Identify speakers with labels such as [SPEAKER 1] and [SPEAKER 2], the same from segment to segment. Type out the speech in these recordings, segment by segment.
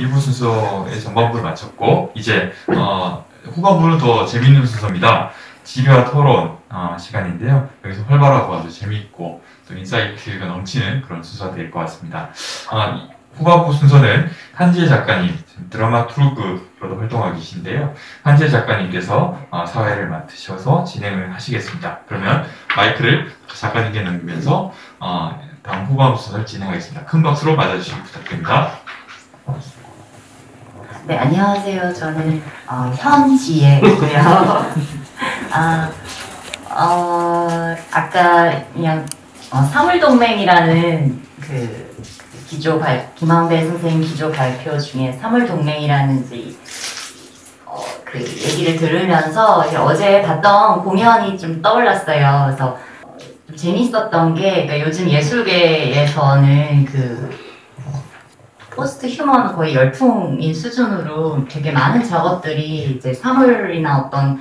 [SPEAKER 1] 1부 순서의 전반부를 마쳤고 이제 후반부는 더 재미있는 순서입니다. 질의와 토론 시간인데요. 여기서 활발하고 아주 재미있고 또 인사이트가 넘치는 그런 순서가 될 것 같습니다. 후반부 순서는 한지혜 작가님, 드라마투르그로도 활동하고 계신데요. 한지혜 작가님께서 사회를 맡으셔서 진행을 하시겠습니다. 그러면 마이크를 작가님께 넘기면서 다음 후반부 순서를 진행하겠습니다. 큰 박수로 맞아주시기 부탁드립니다.
[SPEAKER 2] 네, 안녕하세요. 저는 현지혜고요. 아까 그냥 사물동맹이라는 그 김한배 선생님 기조 발표 중에 사물동맹이라는 그 얘기를 들으면서 어제 봤던 공연이 좀 떠올랐어요. 그래서 좀 재밌었던 게 그러니까 요즘 예술계에서는 그 포스트 휴먼 거의 열풍인 수준으로 되게 많은 작업들이 이제 사물이나 어떤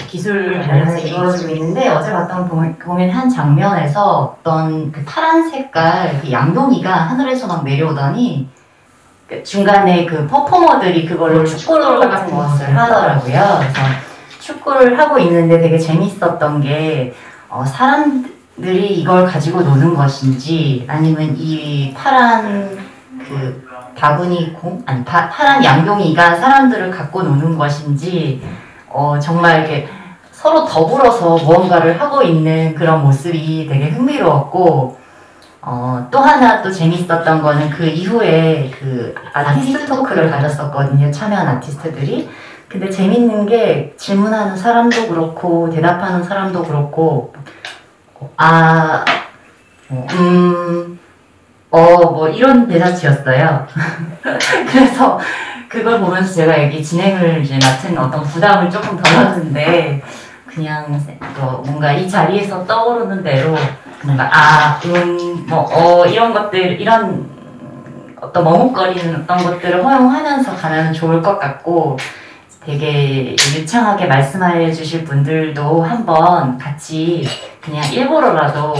[SPEAKER 2] 기술 관련해서 이루어지고 있는데 어제 봤던 공연 한 장면에서 어떤 그 파란 색깔 그 양동이가 하늘에서 막 내려오더니 그 중간에 그 퍼포머들이 그걸로 축구를 같은 것을 하더라고요. 그래서 축구를 하고 있는데 되게 재밌었던 게 사람들이 이걸 가지고 노는 것인지 아니면 이 파란 그 바구니 파란 양동이가 사람들을 갖고 노는 것인지 정말 이렇게 서로 더불어서 무언가를 하고 있는 그런 모습이 되게 흥미로웠고 또 하나 또 재밌었던 거는 그 이후에 그 아티스트 토크를 가졌었거든요. 참여한 아티스트들이. 근데 재밌는 게 질문하는 사람도 그렇고 대답하는 사람도 그렇고 뭐 이런 대사치였어요. 그래서 그걸 보면서 제가 여기 진행을 이제 맡은 어떤 부담을 조금 덜었는데 그냥 뭔가 이 자리에서 떠오르는 대로 뭔가 이런 것들 이런 어떤 머뭇거리는 어떤 것들을 허용하면서 가면 좋을 것 같고 되게 유창하게 말씀해 주실 분들도 한번 같이 그냥 일부러라도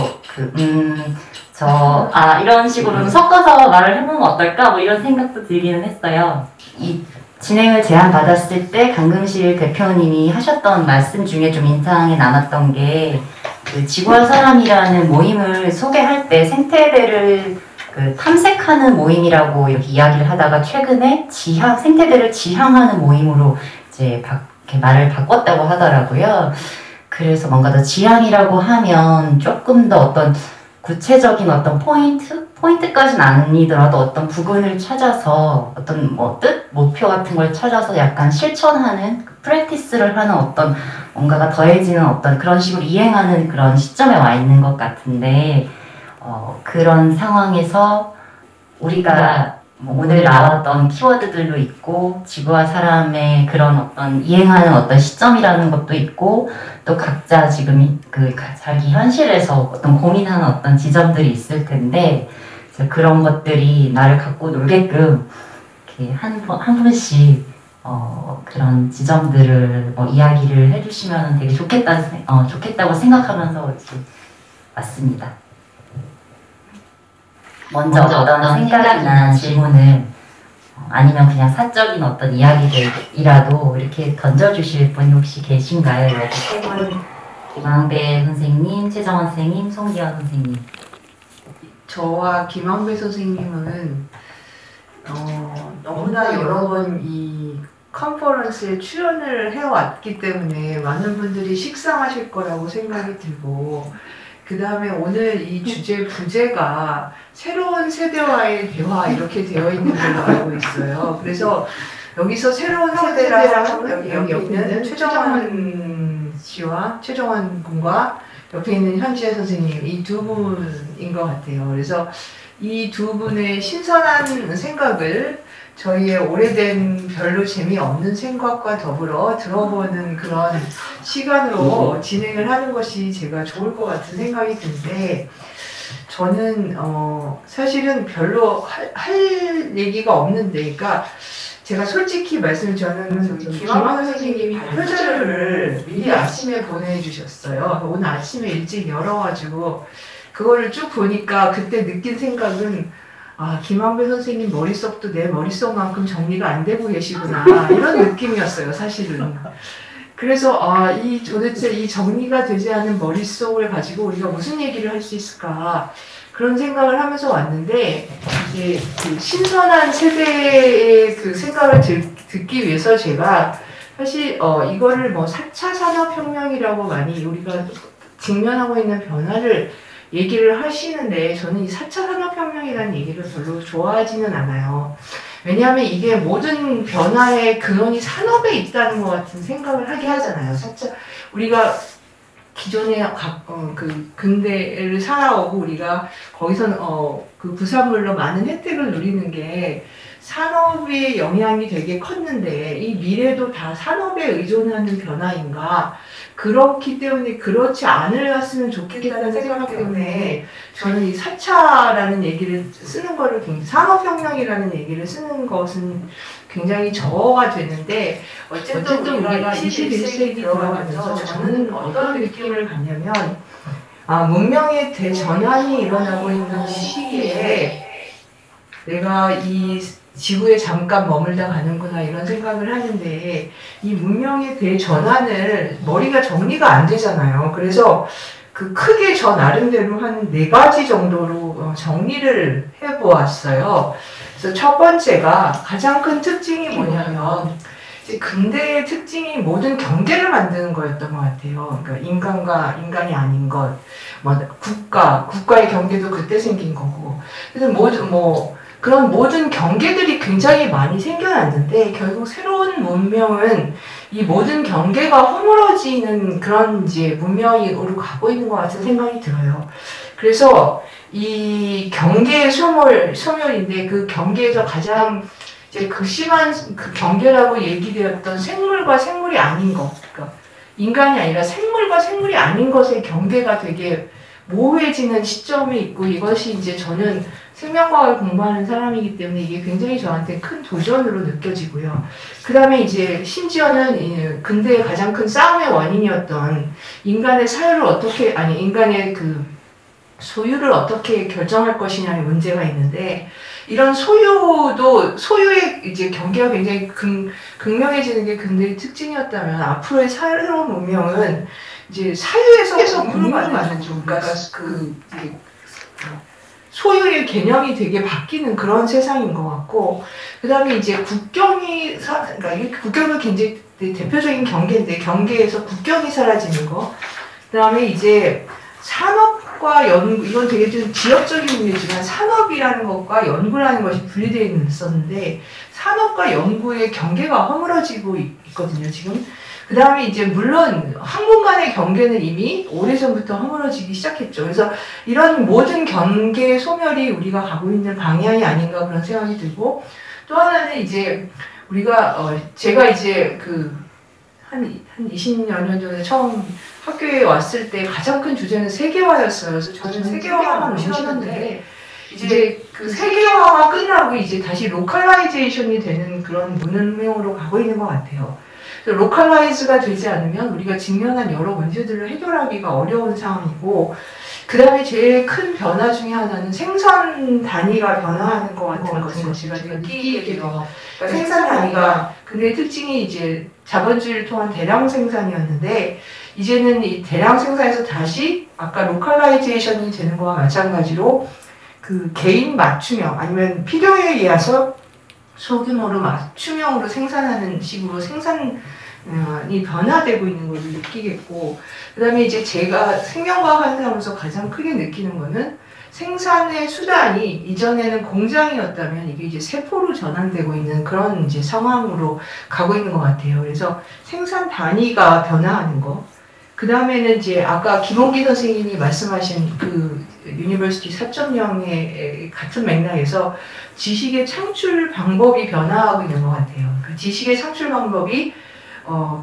[SPEAKER 2] 이런 식으로 섞어서 말을 해보면 어떨까? 뭐 이런 생각도 들기는 했어요. 이 진행을 제안받았을 때 강금실 대표님이 하셨던 말씀 중에 좀 인상에 남았던 게 그 지구와 사람이라는 모임을 소개할 때 생태대를 탐색하는 모임이라고 이렇게 이야기를 하다가 최근에 생태대를 지향하는 모임으로 이제 이렇게 말을 바꿨다고 하더라고요. 그래서 뭔가 더 지향이라고 하면 조금 더 어떤 구체적인 어떤 포인트까지는 아니더라도 어떤 부분을 찾아서 어떤 목표 같은 걸 찾아서 약간 실천하는 프랙티스를 하는 어떤 뭔가가 더해지는 어떤 그런 식으로 이행하는 그런 시점에 와 있는 것 같은데 그런 상황에서 우리가 오늘 나왔던 키워드들도 있고 지구와 사람의 그런 어떤 이행하는 어떤 시점이라는 것도 있고 또 각자 지금 자기 현실에서 어떤 고민하는 어떤 지점들이 있을 텐데 그런 것들이 나를 갖고 놀게끔 이렇게 한 분씩 그런 지점들을 이야기를 해주시면 되게 좋겠다고 생각하면서 이렇게 왔습니다. 먼저 어떤 생각이나 질문을 아니면 그냥 사적인 어떤 이야기들이라도 이렇게 던져주실 분이 혹시 계신가요? 여기 세 분, 김한배 선생님, 최정원 선생님, 송기현 선생님.
[SPEAKER 3] 저와 김한배 선생님은 너무나 여러 번 이 컨퍼런스에 출연을 해왔기 때문에 많은 분들이 식상하실 거라고 생각이 들고 그 다음에 오늘 이 부제가 새로운 세대와의 대화 이렇게 되어 있는 걸로 알고 있어요. 그래서 여기서 새로운 세대랑 여기 옆에 있는 최정원 씨와 최정원 군과 옆에 있는 현지혜 선생님 이 두 분인 것 같아요. 그래서 이 두 분의 신선한 생각을 저희의 오래된 별로 재미없는 생각과 더불어 들어보는 그런 시간으로 진행을 하는 것이 제가 좋을 것 같은 생각이 드는데 저는 사실은 별로 할 얘기가 없는데 그러니까 제가 솔직히 저는 김한배 선생님이 발표자료를 미리 아침에 보내주셨어요. 오늘 아침에 일찍 열어가지고 그거를 쭉 보니까 그때 느낀 생각은 아, 김한배 선생님 머릿속도 내 머릿속만큼 정리가 안 되고 계시구나. 이런 느낌이었어요, 사실은. 그래서, 아, 도대체 이 정리가 되지 않은 머릿속을 가지고 우리가 무슨 얘기를 할 수 있을까. 그런 생각을 하면서 왔는데, 이제 그 신선한 세대의 그 생각을 듣기 위해서 제가 사실, 이거를 뭐 4차 산업혁명이라고 많이 우리가 직면하고 있는 변화를 얘기를 하시는데 저는 이 4차 산업혁명이라는 얘기를 별로 좋아하지는 않아요. 왜냐하면 이게 모든 변화의 근원이 산업에 있다는 것 같은 생각을 하게 하잖아요. 4차, 우리가 기존에 그 근대를 살아오고 우리가 거기서 그 부산물로 많은 혜택을 누리는 게 산업의 영향이 되게 컸는데 이 미래도 다 산업에 의존하는 변화인가? 그렇기 때문에 그렇지 않았으면 좋겠다는 생각 때문에 저는 이 4차라는 얘기를 쓰는 거를 산업혁명이라는 얘기를 쓰는 것은 굉장히 저어가 되는데 어쨌든 우리가 21세기 들어가면서 저는 어떤 느낌을 받냐면 문명의 대전환이 일어나고 있는 시기에 내가 이 지구에 잠깐 머물다 가는구나 이런 생각을 하는데 이 문명의 대전환을 머리가 정리가 안 되잖아요. 그래서 그 크게 저 나름대로 한 4가지 정도로 정리를 해보았어요. 그래서 첫 번째가 가장 큰 특징이 뭐냐면 이제 근대의 특징이 모든 경계를 만드는 거였던 것 같아요. 그러니까 인간과 인간이 아닌 것, 뭐 국가의 경계도 그때 생긴 거고. 그래서 그런 모든 경계들이 굉장히 많이 생겨났는데 결국 새로운 문명은 이 모든 경계가 허물어지는 그런 이제 문명으로 가고 있는 것 같은 생각이 들어요. 그래서 이 경계의 소멸인데 그 경계에서 가장 이제 극심한 그 경계라고 얘기되었던 생물과 생물이 아닌 것, 그러니까 인간이 아니라 생물과 생물이 아닌 것의 경계가 되게 모호해지는 시점에 있고 이것이 이제 저는 생명과학을 공부하는 사람이기 때문에 이게 굉장히 저한테 큰 도전으로 느껴지고요. 그 다음에 이제 심지어는 근대의 가장 큰 싸움의 원인이었던 인간의 인간의 그 소유를 어떻게 결정할 것이냐의 문제가 있는데 이런 소유의 이제 경계가 굉장히 극명해지는 게 근대의 특징이었다면 앞으로의 새로운 문명은 이제 사유에서 공유를 받는 쪽, 그러니까 소유의 개념이 되게 바뀌는 그런 세상인 것 같고, 그 다음에 이제 그러니까 이게 국경은 굉장히 대표적인 경계인데, 경계에서 국경이 사라지는 거, 그 다음에 이제 산업과 연구, 이건 되게 좀 지역적인 문제지만, 산업이라는 것과 연구라는 것이 분리되어 있었는데, 산업과 연구의 경계가 허물어지고 있거든요, 지금. 그 다음에 이제 물론 학문 간의 경계는 이미 오래전부터 허물어지기 시작했죠. 그래서 이런 모든 경계 소멸이 우리가 가고 있는 방향이 아닌가 그런 생각이 들고 또 하나는 이제 우리가 제가 이제 한 20여 년 전에 처음 학교에 왔을 때 가장 큰 주제는 세계화였어요. 그래서 저는 세계화가 너무 싫었는데 이제 그 세계화가 끝나고 이제 다시 로컬라이제이션이 되는 그런 문명으로 가고 있는 것 같아요. 로컬라이즈가 되지 않으면 우리가 직면한 여러 문제들을 해결하기가 어려운 상황이고 그 다음에 제일 큰 변화 중에 하나는 생산 단위가 변화하는 것 같은 것을 제가 얘기해요. 그러니까 생산 단위가 근데 특징이 이제 자본주의를 통한 대량 생산이었는데 이제는 이 대량 생산에서 다시 아까 로컬라이제이션이 되는 거와 마찬가지로 그 개인 맞춤형 아니면 필요에 의해서 소규모로 맞춤형으로 생산하는 식으로 생산이 변화되고 있는 것을 느끼겠고 그 다음에 이제 제가 생명과학 하는 사람으로서 가장 크게 느끼는 거는 생산의 수단이 이전에는 공장이었다면 이게 이제 세포로 전환되고 있는 그런 이제 상황으로 가고 있는 것 같아요. 그래서 생산 단위가 변화하는 거. 그 다음에는 이제 아까 김홍기 선생님이 말씀하신 그 유니버시티 4.0의 같은 맥락에서 지식의 창출 방법이 변화하고 있는 것 같아요. 그 지식의 창출 방법이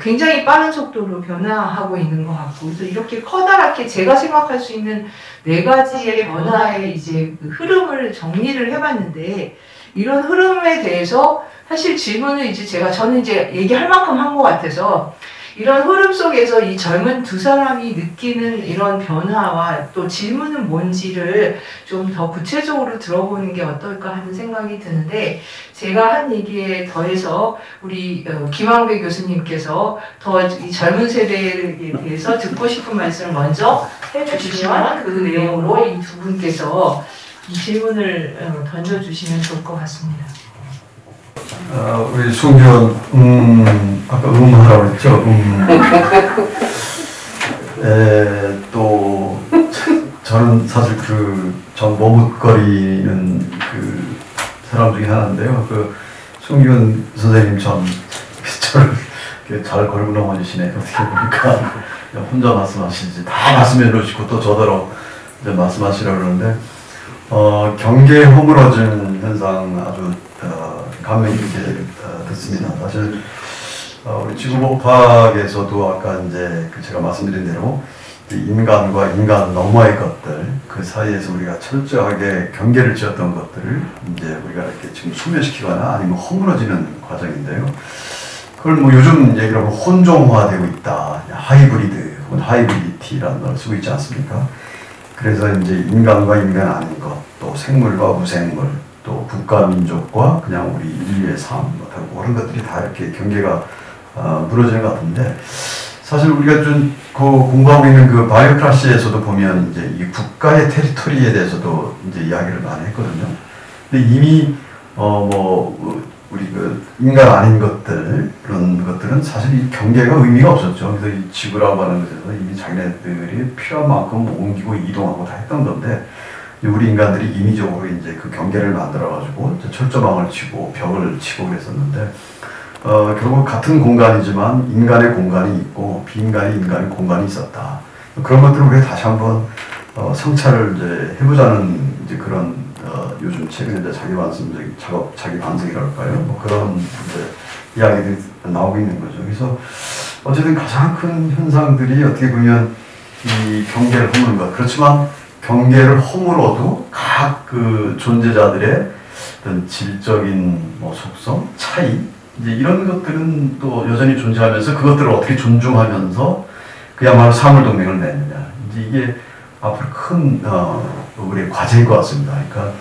[SPEAKER 3] 굉장히 빠른 속도로 변화하고 있는 것 같고, 그래서 이렇게 커다랗게 제가 생각할 수 있는 4가지의 변화의 이제 그 흐름을 정리를 해봤는데, 이런 흐름에 대해서 사실 질문을 저는 이제 얘기할 만큼 한 것 같아서, 이런 흐름 속에서 이 젊은 두 사람이 느끼는 이런 변화와 또 질문은 뭔지를 좀 더 구체적으로 들어보는 게 어떨까 하는 생각이 드는데, 제가 한 얘기에 더해서 우리 김황배 교수님께서 더 이 젊은 세대에 대해서 듣고 싶은 말씀을 먼저 해주시면 그 내용으로 이 두 분께서 이 질문을 던져주시면 좋을 것 같습니다.
[SPEAKER 4] 우리 송기원, 아까 하라고 했죠? 또, 저는 사실 전 머뭇거리는 사람 중에 하나인데요. 송기원 선생님 저를 이렇게 잘 걸고 넘어지시네. 어떻게 보니까. 혼자 말씀하시지. 다 말씀해 주시고 또 저더러 이제 말씀하시려고 그러는데, 경계에 허물어진 현상 아주 감명 깊게 듣습니다. 사실 우리 지구법학에서도 아까 이제 제가 말씀드린 대로 인간과 인간 너머의 것들, 그 사이에서 우리가 철저하게 경계를 지었던 것들을 이제 우리가 이렇게 지금 소멸시키거나 아니면 허물어지는 과정인데요. 그걸 뭐 요즘 얘기로 하면 혼종화되고 있다, 하이브리드 혹은 하이브리티라는 걸 쓰고 있지 않습니까? 그래서 이제 인간과 인간 아닌 것, 또 생물과 무생물, 또 국가 민족과 그냥 우리 인류의 삶, 그런 것들이 다 이렇게 경계가 무너지는 것 같은데, 사실 우리가 좀 공부하고 있는 바이오크라시에서도 보면 이제 이 국가의 테리토리에 대해서도 이제 이야기를 많이 했거든요. 근데 이미 우리 인간 아닌 것들, 그런 것들은 사실 이 경계가 의미가 없었죠. 그래서 이 지구라고 하는 것에서 이미 자기네들이 필요한 만큼 옮기고 이동하고 다 했던 건데, 우리 인간들이 인위적으로 이제 그 경계를 만들어가지고 철조망을 치고 벽을 치고 그랬었는데, 결국 같은 공간이지만 인간의 공간이 있고 비인간의 인간의 공간이 있었다. 그런 것들을 우리가 다시 한번 성찰을 이제 해보자는 이제 그런 요즘 최근에 이제 자기 반성이랄까요? 뭐 그런 이제 이야기들이 나오고 있는 거죠. 그래서 어쨌든 가장 큰 현상들이 어떻게 보면 이 경계를 허무는 것. 그렇지만 경계를 허물어도 각 존재자들의 어떤 질적인 속성, 차이, 이제 이런 것들은 또 여전히 존재하면서 그것들을 어떻게 존중하면서 그야말로 사물동맹을 맺느냐. 이제 이게 앞으로 큰 우리의 과제일 것 같습니다. 그러니까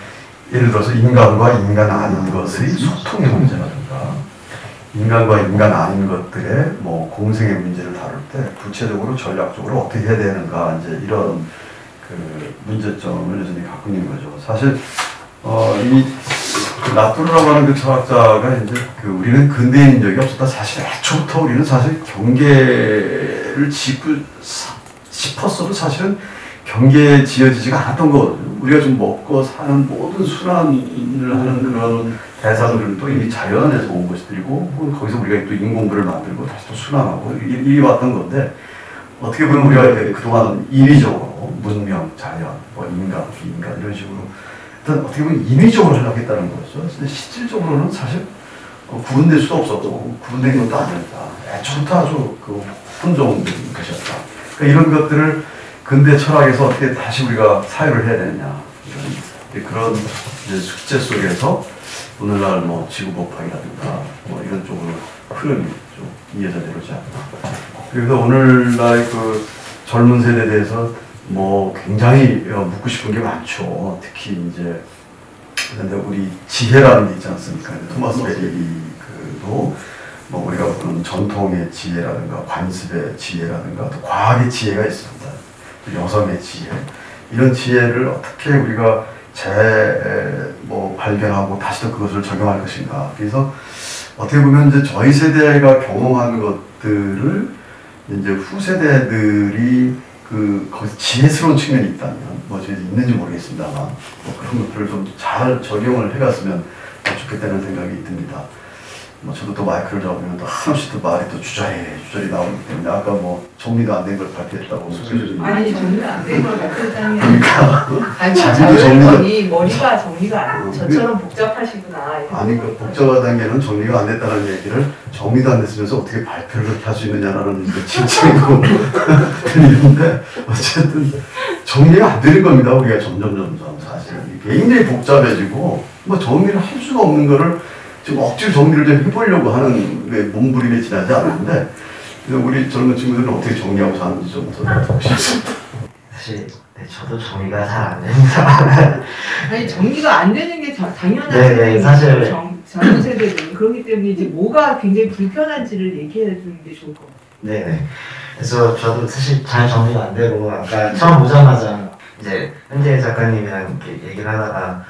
[SPEAKER 4] 예를 들어서 인간과 인간 아닌 것의 소통의 문제라든가 인간과 인간 아닌 것들의 공생의 문제를 다룰 때 구체적으로 전략적으로 어떻게 해야 되는가, 이제 이런 문제점을 여전히 갖고 있는 거죠. 사실 이 나뚜르라고 하는 철학자가 이제 우리는 근대인인 적이 없었다. 사실 애초부터 우리는 사실 경계를 짓고 싶었어도 사실은 경계에 지어지지가 않았던 거거든요. 우리가 좀 먹고 사는 모든 순환을 하는 그런 대상들도 이미 자연에서 온 것들이고, 거기서 우리가 또 인공물을 만들고 다시 또 순환하고 이리 왔던 건데, 어떻게 보면 우리가 그동안 인위적으로 문명, 자연, 인간, 비인간 이런 식으로 일단 어떻게 보면 인위적으로 하려고 했다는 거죠. 근데 실질적으로는 사실 구분될 수도 없었고 구분된 것도 아니었다. 애초부터 아주 혼종된 것이었다. 그러니까 이런 것들을 근대 철학에서 어떻게 다시 우리가 사유를 해야 되느냐, 그런 이제 숙제 속에서 오늘날 지구법학이라든가 이런 쪽으로 흐름이 좀 이어져 내려오지 않나. 그래서 오늘날 젊은 세대에 대해서 굉장히 묻고 싶은 게 많죠. 특히 이제 그런데 우리 지혜라는 게 있지 않습니까? 토마스 베리도 우리가 보는 전통의 지혜라든가 관습의 지혜라든가 또 과학의 지혜가 있습니다. 또 여성의 지혜, 이런 지혜를 어떻게 우리가 발견하고 다시 또 그것을 적용할 것인가. 그래서 어떻게 보면 이제 저희 세대가 경험한 것들을 이제 후세대들이 거기서 지혜스러운 측면이 있다면, 있는지 모르겠습니다만, 그런 것들을 좀 잘 적용을 해갔으면 좋겠다는 생각이 듭니다. 저도 또 마이크를 잡으면 또 한없이 또 말이 또 주저리 나오기 때문에, 아까 정리도 안 된 걸 발표했다고 소개해주는.
[SPEAKER 3] 아니, 정리가 안 된 걸 발표했다니.
[SPEAKER 4] 그러니까.
[SPEAKER 3] 머리가 정리가 안 돼. 저처럼 복잡하시구나.
[SPEAKER 4] 아니, 복잡하다는 게는 정리가 안 됐다는 얘기를 정리도 안 됐으면서 어떻게 발표를 그렇게 할 수 있느냐라는 칭찬이고 들리는데, 어쨌든 정리가 안 되는 겁니다. 우리가 점점 사실 굉장히 복잡해지고 정리를 할 수가 없는 거를 지금 억지로 정리를 좀 해보려고 하는 몸부림에 지나지 않는데, 근데 우리 젊은 친구들은 어떻게 정리하고 사는지 좀 더 듣고 싶습니다.
[SPEAKER 5] 사실 네, 저도 정리가 잘 안 됩니다.
[SPEAKER 3] 아니 정리가 안 되는 게 당연한
[SPEAKER 5] 네, 사실
[SPEAKER 3] 젊은 세대들은 그렇기 때문에 이제 뭐가 굉장히 불편한지를 얘기해 주는 게 좋을 것 같아요.
[SPEAKER 5] 네네. 그래서 저도 사실 잘 정리가 안 되고 아까 처음 보자마자 이제 현재 작가님이랑 이렇게 얘기를 하다가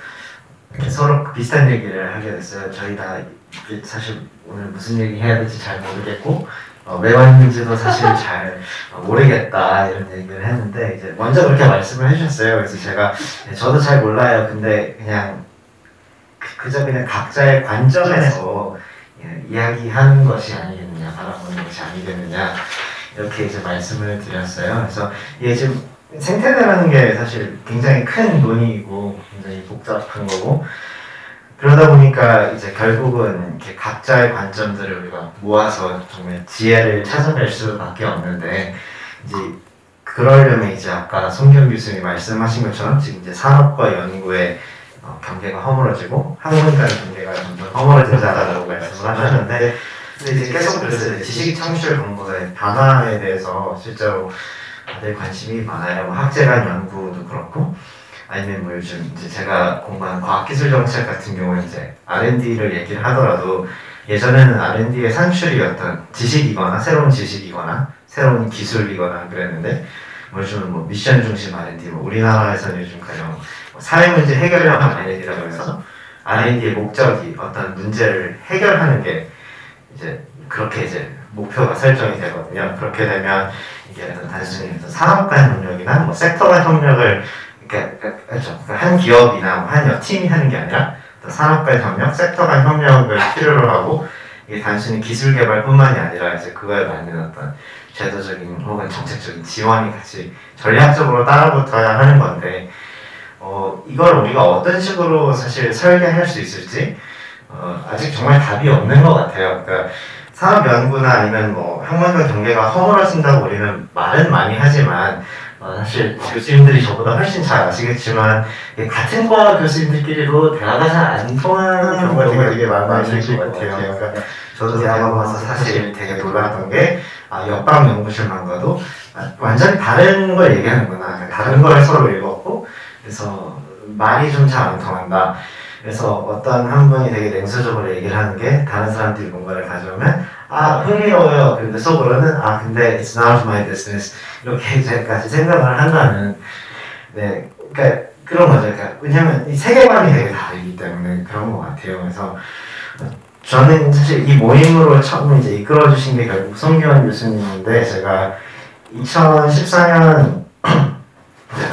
[SPEAKER 5] 이렇게 서로 비슷한 얘기를 하게 됐어요. 저희 다 사실 오늘 무슨 얘기 해야 될지 잘 모르겠고 왜 왔는지도 사실 잘 모르겠다 이런 얘기를 했는데 이제 먼저 그렇게 말씀을 해주셨어요. 그래서 제가 저도 잘 몰라요. 근데 그냥 그저 그냥 각자의 관점에서 이야기하는 것이 아니겠느냐, 바라보는 것이 아니겠느냐 이렇게 이제 말씀을 드렸어요. 그래서 이게 지금 생태계라는 게 사실 굉장히 큰 논의이고 굉장히 복잡한 거고 그러다 보니까 이제 결국은 이렇게 각자의 관점들을 우리가 모아서 정말 지혜를 찾아낼 수밖에 없는데 이제 그러려면 이제 아까 송경 교수님이 말씀하신 것처럼 지금 이제 산업과 연구의 경계가 허물어지고 학문 간 경계가 점점 허물어진다라고 말씀을 하셨는데 근데 이제 계속 그래서 지식 창출 정보의 변화에 대해서 실제로 다들 관심이 많아요. 뭐 학제 간 연구도 그렇고 아니면 뭐 요즘 이제 제가 공부한 과학기술 정책 같은 경우에 이제 R&D를 얘기를 하더라도 예전에는 R&D의 산출이 어떤 지식이거나 새로운 지식이거나 새로운 기술이거나 그랬는데 뭐 요즘은 뭐 미션 중심 R&D, 뭐 우리나라에서는 요즘 가령 사회 문제 해결형 R&D라고 해서 R&D의 목적이 어떤 문제를 해결하는 게 이제 그렇게 이제 목표가 설정이 되거든요. 그렇게 되면 이게 단순히 산업 간 협력이나 뭐 섹터 간 협력을 그렇죠. 한 기업이나 한 팀이 하는 게 아니라 산업 간 협력, 섹터 간 협력을 필요로 하고 이게 단순히 기술 개발뿐만이 아니라 이제 그거에 맞는 어떤 제도적인 혹은 정책적인 지원이 같이 전략적으로 따라붙어야 하는 건데 이걸 우리가 어떤 식으로 사실 설계할 수 있을지 아직 정말 답이 없는 것 같아요. 그러니까 산업 연구나 아니면 뭐 학문과 경계가 허물어진다고 우리는 말은 많이 하지만 사실 교수님들이 저보다 훨씬 잘 아시겠지만 같은 과 교수님들끼리도 대화가 잘 안 통하는 경우가 되게 많으실 것 같아요. 그러니까 저도 대학 와서 사실 되게 놀랐던 게 옆방 연구실만 가도 완전히 다른 걸 얘기하는구나. 다른 걸 서로 읽었고 그래서 말이 좀 잘 안 통한다. 그래서 어떤 한 분이 되게 냉소적으로 얘기를 하는 게 다른 사람들이 뭔가를 가져오면 흥미로워요. 근데 속으로는 근데 it's not my business 이렇게 이제까지 생각을 한다는 네, 그러니까 그런 거죠. 그러니까 왜냐면 이 세계관이 되게 다르기 때문에 그런 것 같아요. 그래서 저는 사실 이 모임으로 처음 이제 이끌어주신 게 결국 송기원 교수님인데 제가 2014년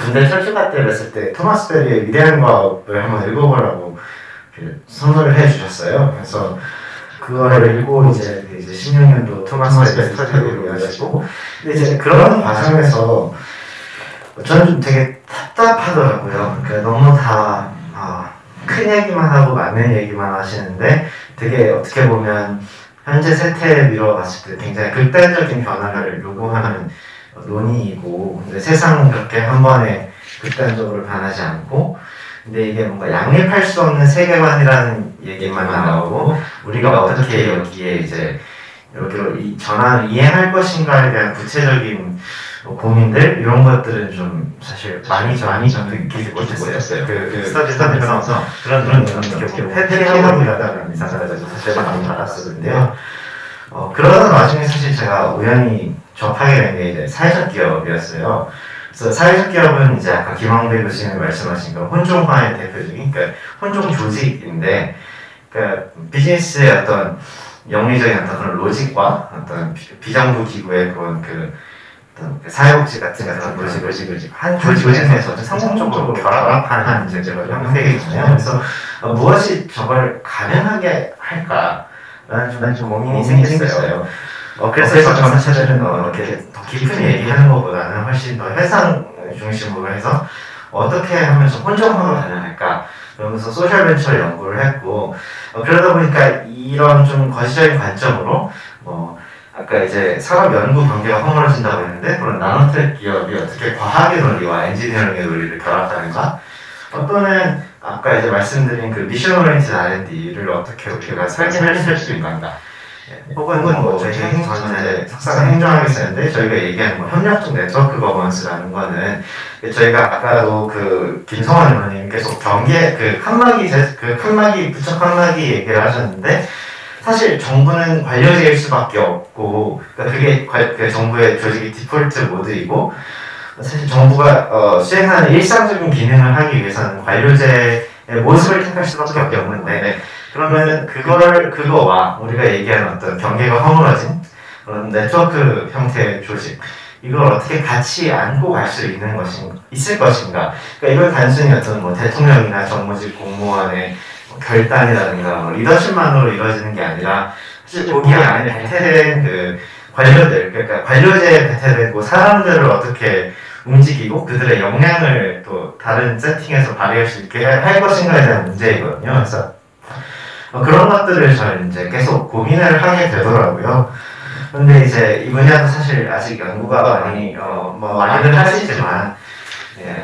[SPEAKER 5] 군대 철수가 때를 했을 때 토마스 베리의 위대한 과업을 한번 읽어보라고 선물을 해주셨어요. 그래서 그거를 읽고 이제 16년도 토마스 베리 스터디를 하시고 근데 이제 그런 과정에서 저는 좀 되게 답답하더라고요. 그러니까 너무 다 큰 얘기만 하고 맞는 얘기만 하시는데 되게 어떻게 보면 현재 세태에 미뤄봤을 때 굉장히 극단적인 변화를 요구하는 논의이고 근데 세상은 그렇게 한 번에 극단적으로 변하지 않고 근데 이게 뭔가 양립할 수 없는 세계관이라는 얘기만 나오고 우리가 어떻게 여기에 이제 여기로 이 전환을 이해할 것인가에 대한 구체적인 고민들 이런 것들은 좀 사실 많이 좀 느끼지 못했어요. 그 스터디하면서 그런 패트리하고이라는 이상사를 사실 많이 받았었는데요. 그러던 와중에 사실 제가 우연히 접하게 된 게 이제 사회적 기업이었어요. 그래서 사회적 기업은 이제 아까 김황배 교수님이 말씀하신 그 혼종화의 대표적인 그러니까 혼종 조직인데 그러니까 비즈니스의 어떤 영리적인 어떤 그런 로직과 어떤 비정부 기구의 그런 어떤 사회복지 같은 로직을 한 조직 내에서 성공적으로 결합하는 이제 그런 형태이잖아요. 그래서 무엇이 저걸 가능하게 할까라는 좀 고민이 생겼어요. 그래서 저는 사실은 이렇게 더 깊은 얘기하는 것보다는 훨씬 더 회상 중심으로 해서 어떻게 하면 좀 혼종화가 가능할까 그러면서 소셜벤처 연구를 했고 그러다 보니까 이런 좀 거시적인 관점으로 아까 이제 산업 연구 경계가 허물어진다고 했는데 그런 나노텍 기업이 어떻게 과학의 논리와 엔지니어링의 논리를 결합하는가 또는 아까 이제 말씀드린 그 미션 오리엔티드 R&D를 어떻게 우리가 설계할 수 있는가 혹은 뭐 저희 저는 이제 석사가 행정학이었는데 저희가 얘기하는 뭐 협력적 네트워크 거버넌스라는 거는 저희가 아까도 그 김성환 의원님 계속 경계 칸막이 부처 칸막이 얘기를 하셨는데 사실 정부는 관료제일 수밖에 없고 그러니까 그게 정부의 조직의 디폴트 모드이고 사실 정부가 수행하는 일상적인 기능을 하기 위해서는 관료제의 모습을 택할 수밖에 없는데 그러면 그거와 우리가 얘기하는 어떤 경계가 허물어진 그런 네트워크 형태의 조직 이걸 어떻게 같이 안고 갈 수 있을 것인가? 그러니까 이걸 단순히 어떤 뭐 대통령이나 정무직 공무원의 결단이라든가 뭐 리더십만으로 이루어지는 게 아니라 사실 거기 안에 배태된 그 관료들, 그러니까 관료제에 배태된 그 사람들을 어떻게 움직이고 그들의 역량을 또 다른 세팅에서 발휘할 수 있게 할 것인가에 대한 문제이거든요. 그래서 그런 것들을 저는 이제 계속 고민을 하게 되더라고요. 근데 이제 이 분야도 사실 아직 연구가 많이들 하시지만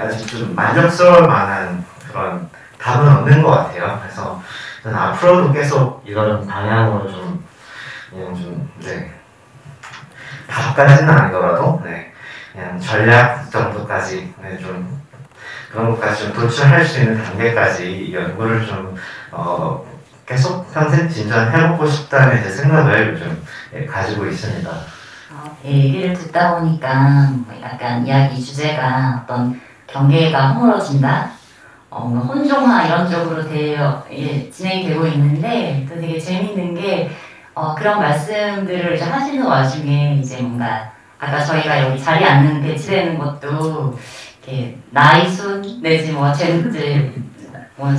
[SPEAKER 5] 아직 좀 만족스러울 만한 그런 답은 없는 것 같아요. 그래서 저는 앞으로도 계속 이런 방향으로 답까지는 아니더라도 그냥 전략 정도까지 좀 그런 것까지 좀 도출할 수 있는 단계까지 연구를 좀 계속 평생 진전해보고 싶다는 이제 생각을 좀 가지고 있습니다.
[SPEAKER 2] 얘기를 듣다 보니까 약간 이야기 주제가 어떤 경계가 허물어진다, 혼종화 이런 쪽으로 진행이 되고 있는데 또 되게 재밌는 게 그런 말씀들을 이제 하시는 와중에 이제 뭔가 아까 저희가 여기 자리에 앉는 배치되는 것도 이렇게 나이순 내지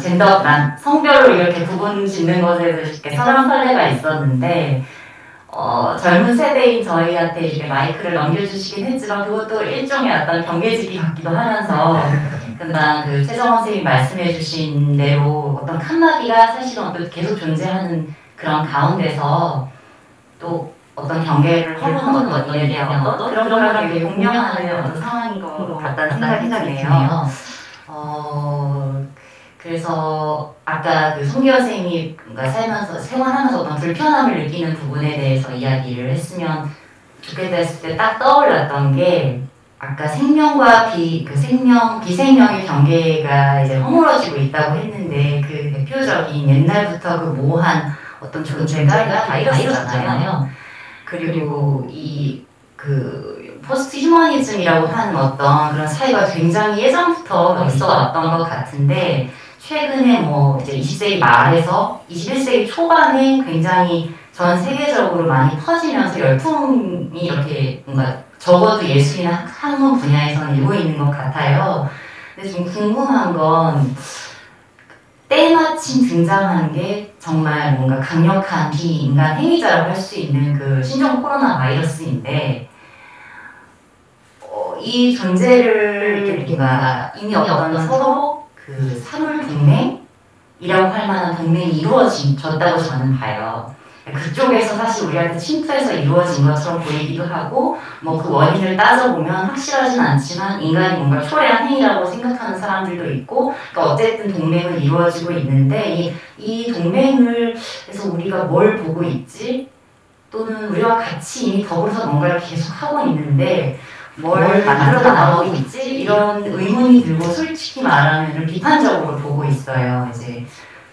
[SPEAKER 2] 젠더, 성별로 이렇게 구분 짓는 것에 대해서 이렇게 설레가 있었는데, 젊은 세대인 저희한테 이렇게 마이크를 넘겨주시긴 했지만, 그것도 일종의 어떤 경계지기 같기도 하면서, 금방 그 최정원 선생님이 말씀해주신 대로 어떤 칸막이가 사실은 어떤 계속 존재하는 그런 가운데서 또 어떤 경계를 허무는 어떤 일에 대한 그런 거랑 되게 공명하는 어떤 상황인 것 같다는 생각이 드네요. 그래서 아까 그 송기현 선생님이 생활하면서 어떤 불편함을 느끼는 부분에 대해서 이야기를 했으면 좋겠다 했을 때 딱 떠올랐던 게 아까 생명과 비생명의 경계가 이제 허물어지고 있다고 했는데 그 대표적인 옛날부터 그 모호한 어떤 존재가 바이러스잖아요. 그리고 포스트 휴머니즘이라고 하는 어떤 그런 사회가 굉장히 예전부터 있어 왔던 것 같은데 최근에 이제 20세기 말에서 21세기 초반에 굉장히 전 세계적으로 많이 퍼지면서 열풍이 이렇게 뭔가 적어도 예술이나 학문 분야에서는 일고 있는 것 같아요. 근데 좀 궁금한 건 때마침 등장한 게 정말 뭔가 강력한 비인간 행위자라고 할 수 있는 그 신종 코로나 바이러스인데 이 존재를 우리가 이미 어떤 서로 그 사물 동맹이라고 할 만한 동맹이 이루어졌다고 저는 봐요. 그쪽에서 사실 우리한테 침투해서 이루어진 것처럼 보이기도 하고 그 원인을 따져보면 확실하진 않지만 인간이 뭔가 초래한 행위라고 생각하는 사람들도 있고 그러니까 어쨌든 동맹은 이루어지고 있는데 이 동맹을 해서 우리가 뭘 보고 있지? 또는 우리와 같이 이미 더불어서 뭔가를 계속 하고 있는데 뭘 만들어 나가고 있지? 이런 의문이 들고 솔직히 말하면 비판적으로 보고 있어요. 이제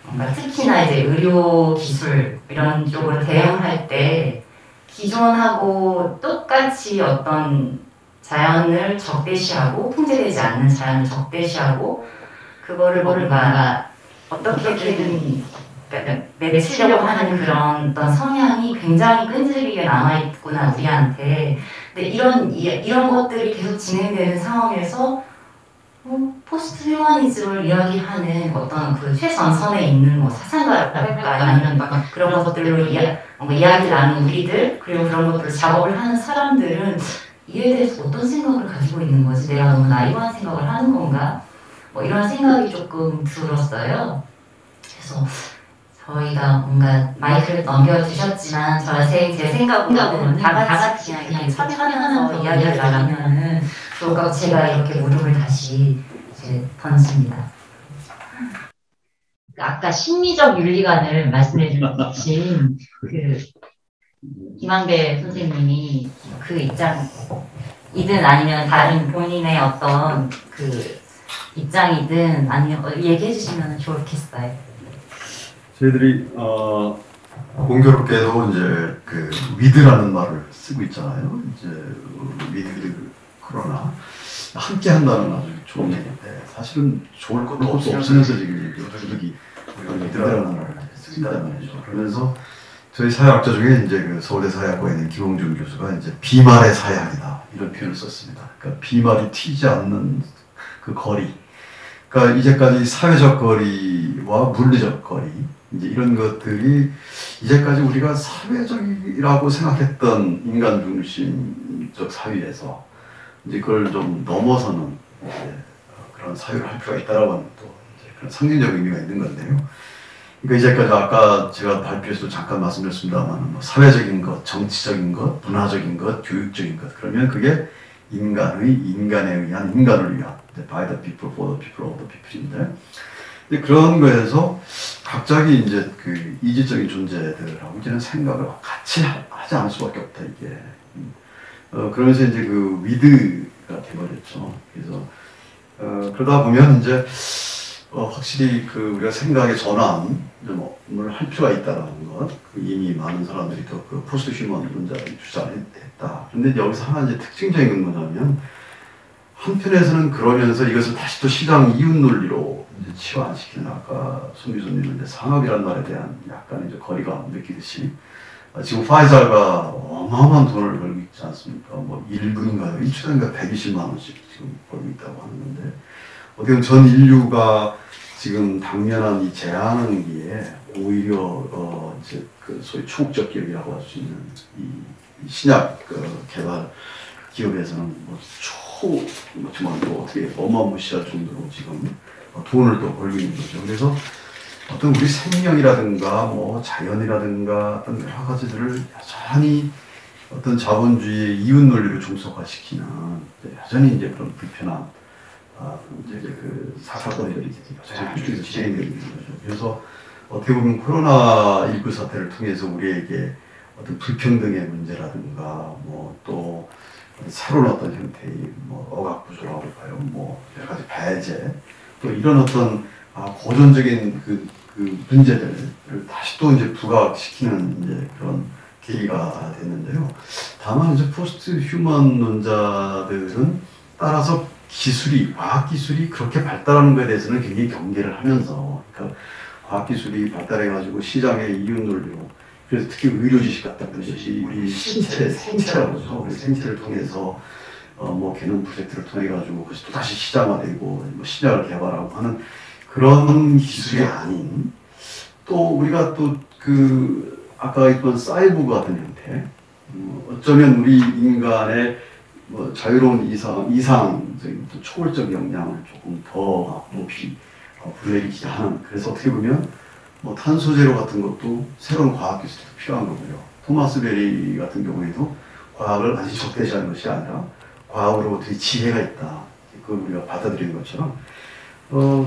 [SPEAKER 2] 뭔가 특히나 이제 의료 기술 이런 쪽으로 대응할 때 기존하고 똑같이 어떤 자연을 적대시하고 통제되지 않는 자연을 적대시하고 그거를 뭔가 어떻게든 맺히려고 하는 그런 어떤 성향이 굉장히 끈질기게 남아있구나 우리한테. 근데 이런 것들이 계속 진행되는 상황에서 포스트 휴머니즘을 이야기하는 어떤 그 최전선에 있는 사상가라고 할까 아니면 그런 것들로 이야기를 나누는 우리들 그리고 그런 것들을 작업을 하는 사람들은 이에 대해서 어떤 생각을 가지고 있는 거지? 내가 너무 나이브한 생각을 하는 건가? 이런 생각이 조금 들었어요. 그래서 저희가 뭔가 마이크를 넘겨주셨지만 제 생각으로는 다 같이 그냥 참여하면서 이야기를 나누면은 좋을 것 같고 제가 이렇게 무릎을 다시 이제 던집니다. 아까 심리적 윤리관을 말씀해 주신 김한배 선생님이 그 입장이든 아니면 다른 본인의 어떤 그 입장이든 아니면 얘기해 주시면 좋겠어요.
[SPEAKER 4] 저희들이 공교롭게도 이제 그 위드라는 말을 쓰고 있잖아요. 이제 위드 코로나 함께 한다는 아주 좋은 얘기인데 사실은 좋을 것도 없으면서 지금 부득이 우리가 위드라는 말을 쓰고 있다는 말이죠. 그러면서 저희 사회학자 중에 이제 그 서울대 사회학과에 있는 김홍준 교수가 이제 비말의 사회학이다 이런 표현을 썼습니다. 그러니까 비말이 튀지 않는 그 거리. 그러니까 이제까지 사회적 거리와 물리적 거리 이제 이런 것들이 이제까지 우리가 사회적이라고 생각했던 인간 중심적 사회에서 이제 그걸 좀 넘어서는 이제 그런 사회를 할 필요가 있다라고 하는 또 이제 그런 상징적 의미가 있는 건데요. 그러니까 이제까지 아까 제가 발표에서도 잠깐 말씀드렸습니다만 뭐 사회적인 것, 정치적인 것, 문화적인 것, 교육적인 것 그러면 그게 인간에 의한 인간을 위한 by the people, for the people, of the people인데 그런 거에서 갑자기 이제 그 이질적인 존재들하고 이제는 생각을 같이 하지 않을 수밖에 없다 이게 그러면서 이제 그 위드가 돼버렸죠. 그래서 그러다 보면 이제 확실히 그 우리가 생각의 전환을 할 필요가 있다라는 것, 그 이미 많은 사람들이 또 그 포스트 휴먼論자들이 주장했다. 그런데 여기서 하나 이제 특징적인 건 뭐냐면 한편에서는 그러면서 이것을 다시 또 시장 이윤 논리로 이제 치환시키는 아까 손 교수님은 이제 상업이라는 말에 대한 약간 이제 거리감 느끼듯이 지금 파이자가 어마어마한 돈을 벌고 있지 않습니까? 뭐 1분인가요? 1초인가 120만 원씩 지금 벌고 있다고 하는 건데 어떻게 보면 전 인류가 지금 당면한 이 재앙기에 오히려 이제 그 소위 초국적 기업이라고 할 수 있는 이 신약 개발 기업에서는 정말 또 어떻게 어마무시할 정도로 지금 돈을 또 벌고 있는 거죠. 그래서 어떤 우리 생명이라든가 뭐 자연이라든가 어떤 여러 가지들을 여전히 어떤 자본주의의 이윤 논리를 종속화시키는 여전히 이제 그런 불편한 이제 그 사건들이 여전히 진행되고 있는 거죠. 그래서 어떻게 보면 코로나19 사태를 통해서 우리에게 어떤 불평등의 문제라든가 뭐 또 새로운 어떤 형태의 뭐 억압구조라고 할까요? 뭐 여러 가지 배제 또 이런 어떤 고전적인 그 문제들을 다시 또 이제 부각시키는 이제 그런 계기가 됐는데요. 다만 이제 포스트 휴먼론자들은 따라서 과학기술이 그렇게 발달하는 것에 대해서는 굉장히 경계를 하면서, 그러니까 과학기술이 발달해가지고 시장의 이윤 논리로, 그래서 특히 의료지식 같은 것이 우리 생체라고 그러죠. 우리 생체를 통해서 뭐 개념 프로젝트를 통해가지고 그것이 또 다시 시장화되고 뭐 신약을 개발하고 하는 그런 기술이 아닌 또 우리가 또 그 아까 했던 사이보그 같은 형태 어쩌면 우리 인간의 뭐 자유로운 이상적인 초월적 역량을 조금 더 높이 불러일으키게 하는 그래서 어떻게 보면 뭐 탄소 제로 같은 것도 새로운 과학 기술이 필요한 거고요. 토마스 베리 같은 경우에도 과학을 아직 적대시하는 것이 아니라 과학으로 어떻게 지혜가 있다. 그걸 우리가 받아들이는 것처럼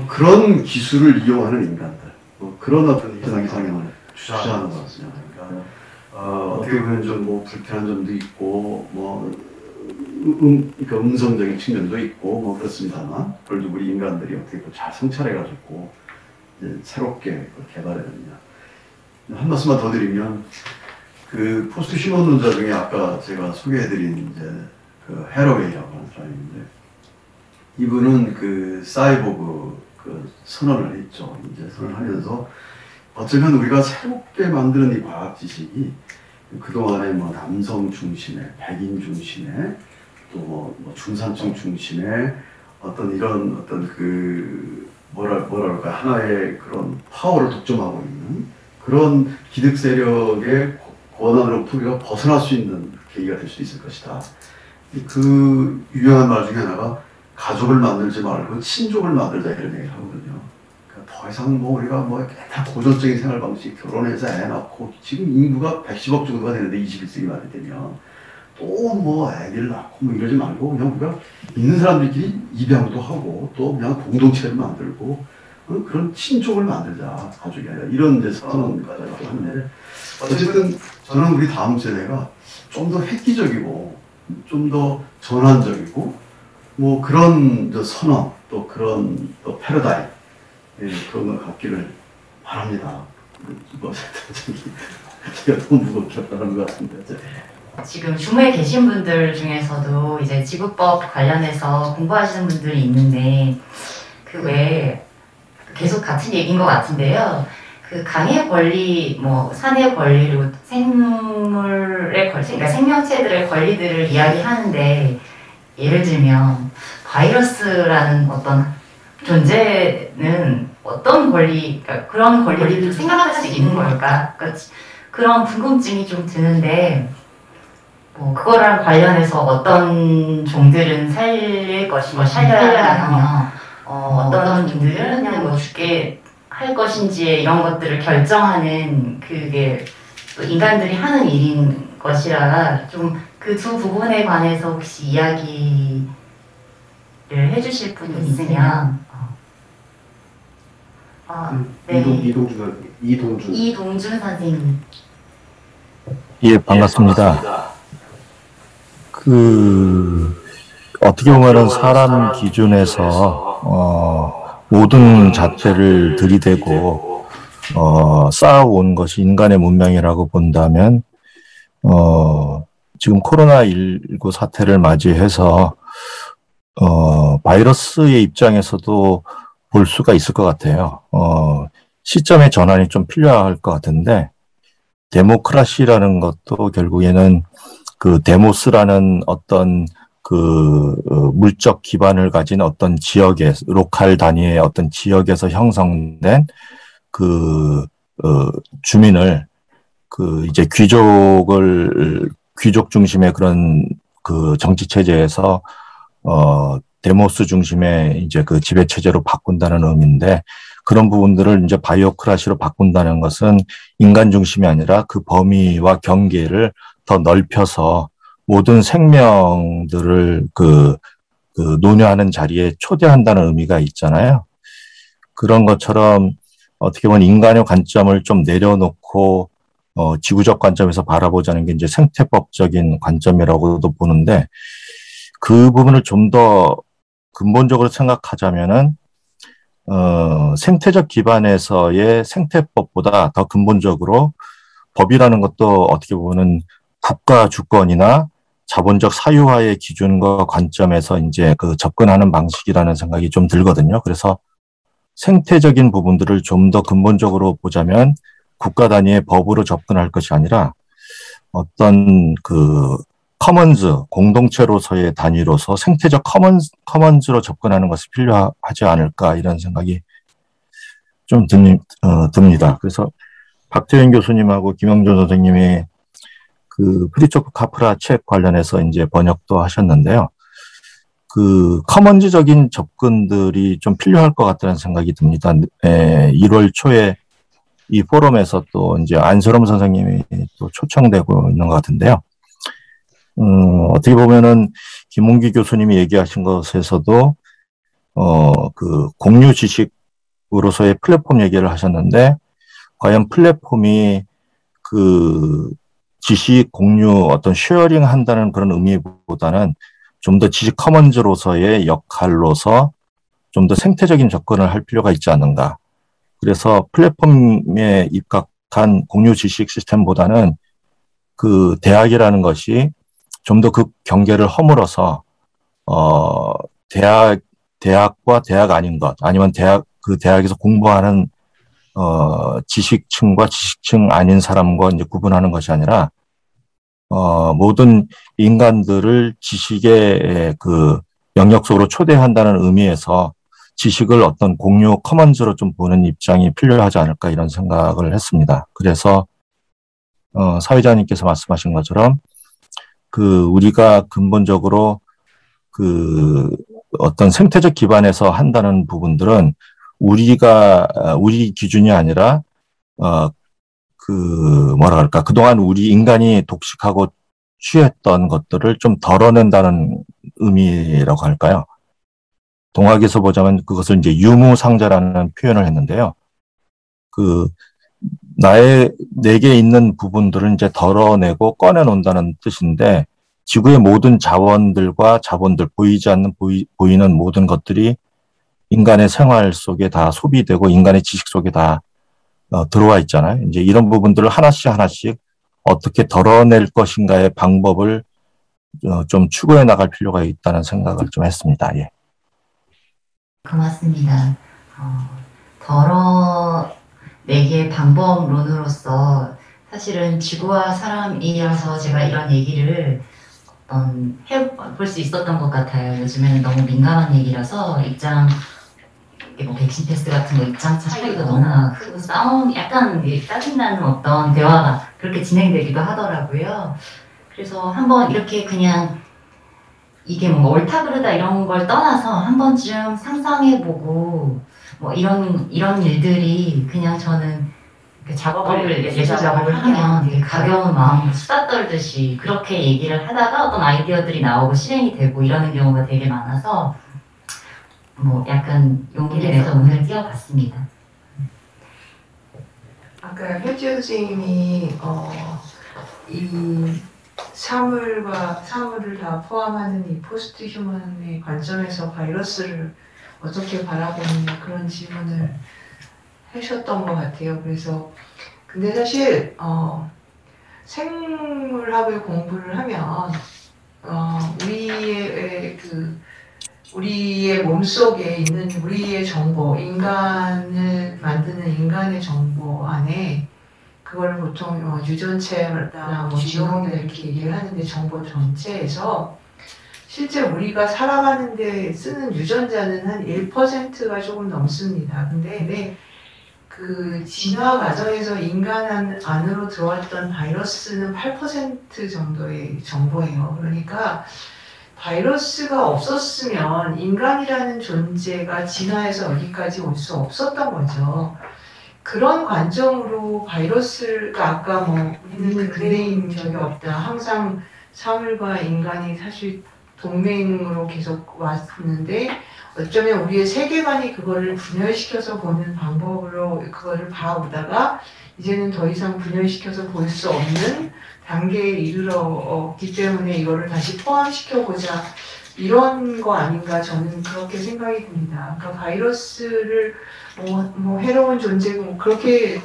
[SPEAKER 4] 그런 기술을 이용하는 인간들 그런 어떤 이상향을 주장하는 것 같습니다. 그러니까 어떻게 보면 좀 뭐 불편한 점도 있고 뭐 그러니까 음성적인 측면도 있고 뭐 그렇습니다만 그걸 우리 인간들이 어떻게 잘 성찰해가지고 이제 새롭게 개발해냈냐. 한 말씀만 더 드리면 그 포스트 휴먼론자 중에 아까 제가 소개해드린 이제 그 해러웨이라고 하는 사람인데 이분은 그 사이보그 그 선언을 했죠. 이제 선언하면서 어쩌면 우리가 새롭게 만드는 이 과학 지식이 그동안에 뭐 남성 중심의, 백인 중심의, 또 뭐 중산층 중심의 어떤 이런 어떤 그 뭐랄까 하나의 그런 파워를 독점하고 있는 그런 기득 세력의 권한으로부터 우리가 벗어날 수 있는 계기가 될 수 있을 것이다. 그 유명한 말 중에 하나가 가족을 만들지 말고 친족을 만들자 이런 얘기를 하거든요. 그러니까 더 이상 뭐 우리가 뭐 옛날 고전적인 생활 방식 결혼해서 애 낳고 지금 인구가 110억 정도가 되는데 21세기 말이 되면 또 뭐 애를 낳고 뭐 이러지 말고 그냥 우리가 있는 사람들끼리 입양도 하고 또 그냥 공동체를 만들고 그런 친족을 만들자. 가족이 아니라 이런 데 선언을 가자고 하는데 어쨌든 저는 우리 다음 세대가 좀 더 획기적이고 좀 더 전환적이고 뭐 그런 선언 또 그런 또 패러다임 그런 걸 갖기를 바랍니다. 뭐 제가 너무 무겁게 말하는 것 같은데.
[SPEAKER 2] 지금 줌에 계신 분들 중에서도 이제 지구법 관련해서 공부하시는 분들이 있는데 그 외에 계속 같은 얘기인 것 같은데요. 그 강의 권리, 뭐 산의 권리 그리고 생물의 권리, 그러니까 생명체들의 권리들을 이야기하는데 예를 들면 바이러스라는 어떤 존재는 어떤 권리, 그러니까 그런 권리를 생각할 수 있는 걸까? 그러니까 그런 궁금증이 좀 드는데 뭐 그거랑 관련해서 어떤 종들은 살릴 것이고 살려야 하며 어떤 종들은 그냥 뭐 죽게 할 것인지 이런 것들을 결정하는 그게 또 인간들이 하는 일인 것이라 좀 그 두 부분에 관해서 혹시 이야기를 해주실 분이 있으면 네. 이동준 선생님.
[SPEAKER 6] 예, 반갑습니다. 어떻게 보면은 사람 기준에서, 모든 잣대를 들이대고, 쌓아온 것이 인간의 문명이라고 본다면, 지금 코로나19 사태를 맞이해서, 바이러스의 입장에서도 볼 수가 있을 것 같아요. 시점의 전환이 좀 필요할 것 같은데, 데모크라시라는 것도 결국에는 그 데모스라는 어떤 물적 기반을 가진 어떤 지역의 로컬 단위의 어떤 지역에서 형성된 주민을 이제 귀족 중심의 그런 정치 체제에서 데모스 중심의 이제 지배 체제로 바꾼다는 의미인데 그런 부분들을 이제 바이오크라시로 바꾼다는 것은 인간 중심이 아니라 그 범위와 경계를 더 넓혀서 모든 생명들을 논의하는 자리에 초대한다는 의미가 있잖아요. 그런 것처럼 어떻게 보면 인간의 관점을 좀 내려놓고 지구적 관점에서 바라보자는 게 이제 생태법적인 관점이라고도 보는데 그 부분을 좀 더 근본적으로 생각하자면은 생태적 기반에서의 생태법보다 더 근본적으로 법이라는 것도 어떻게 보면 국가 주권이나 자본적 사유화의 기준과 관점에서 이제 접근하는 방식이라는 생각이 좀 들거든요. 그래서 생태적인 부분들을 좀 더 근본적으로 보자면 국가 단위의 법으로 접근할 것이 아니라 어떤 커먼즈, 공동체로서의 단위로서 생태적 커먼즈로 접근하는 것이 필요하지 않을까 이런 생각이 좀 듭니다. 그래서 박태현 교수님하고 김영준 선생님이 프리초프 카프라 책 관련해서 이제 번역도 하셨는데요. 커먼즈적인 접근들이 좀 필요할 것 같다는 생각이 듭니다. 1월 초에 이 포럼에서 또 이제 안서름 선생님이 또 초청되고 있는 것 같은데요. 어떻게 보면은 김홍기 교수님이 얘기하신 것에서도 공유 지식으로서의 플랫폼 얘기를 하셨는데 과연 플랫폼이 지식 공유 어떤 쉐어링 한다는 그런 의미보다는 좀 더 지식 커먼즈로서의 역할로서 좀 더 생태적인 접근을 할 필요가 있지 않는가. 그래서 플랫폼에 입각한 공유 지식 시스템보다는 대학이라는 것이 좀 더 그 경계를 허물어서 대학과 대학 아닌 것 아니면 대학에서 공부하는 지식층과 지식층 아닌 사람과 이제 구분하는 것이 아니라 모든 인간들을 지식의 영역 속으로 초대한다는 의미에서 지식을 어떤 공유 커먼즈로 좀 보는 입장이 필요하지 않을까 이런 생각을 했습니다. 그래서 사회자님께서 말씀하신 것처럼 우리가 근본적으로 어떤 생태적 기반에서 한다는 부분들은 우리 기준이 아니라 그동안 우리 인간이 독식하고 취했던 것들을 좀 덜어낸다는 의미라고 할까요? 동학에서 보자면 그것을 이제 유무상자라는 표현을 했는데요. 그 내게 있는 부분들은 이제 덜어내고 꺼내놓는다는 뜻인데, 지구의 모든 자원들과 자본들, 보이지 않는 보이는 모든 것들이 인간의 생활 속에 다 소비되고 인간의 지식 속에 다 들어와 있잖아요. 이제 이런 부분들을 하나씩 어떻게 덜어낼 것인가의 방법을 좀 추구해 나갈 필요가 있다는 생각을 좀 했습니다. 예.
[SPEAKER 2] 고맙습니다. 덜어내기의 방법론으로서 사실은 지구와 사람이라서 제가 이런 얘기를 해볼 수 있었던 것 같아요. 요즘에는 너무 민감한 얘기라서 뭐 백신 테스트 같은 거 입장 차이가 너무 크고 약간 짜증나는 어떤 대화가 그렇게 진행되기도 하더라고요. 그래서 한번 이렇게 그냥 이게 뭔가 옳다 그르다 이런 걸 떠나서 한 번쯤 상상해보고 뭐 이런 일들이 그냥 저는 예술 작업을 하면 되게 가벼운 마음으로 수다 떨듯이 그렇게 얘기를 하다가 어떤 아이디어들이 나오고 실행이 되고 이러는 경우가 되게 많아서 뭐 약간 용기를 내서 오늘 뛰어봤습니다.
[SPEAKER 3] 아까 혜지 선생님이 이 사물을 다 포함하는 이 포스트 휴먼의 관점에서 바이러스를 어떻게 바라보느냐 그런 질문을 하셨던 것 같아요. 그래서 근데 사실 생물학을 공부를 하면 우리의 몸속에 있는 우리의 정보, 인간을 만드는 인간의 정보 안에 그걸 보통 유전체나 지nom이다 이렇게 얘기를 하는데 정보 전체에서 실제 우리가 살아가는 데 쓰는 유전자는 한 1%가 조금 넘습니다. 근데 그 진화 과정에서 인간 안으로 들어왔던 바이러스는 8% 정도의 정보예요. 그러니까 바이러스가 없었으면 인간이라는 존재가 진화해서 여기까지 올 수 없었던 거죠. 그런 관점으로 바이러스가 아까 뭐 우리는 근대인 적이 없다. 항상 사물과 인간이 사실 동맹으로 계속 왔는데 어쩌면 우리의 세계관이 그거를 분열시켜서 보는 방법으로 그거를 봐오다가 이제는 더 이상 분열시켜서 볼 수 없는 단계에 이르렀기 때문에 이거를 다시 포함시켜보자 이런 거 아닌가 저는 그렇게 생각이 듭니다. 그러니까 바이러스를 뭐 해로운 존재고 뭐 그렇게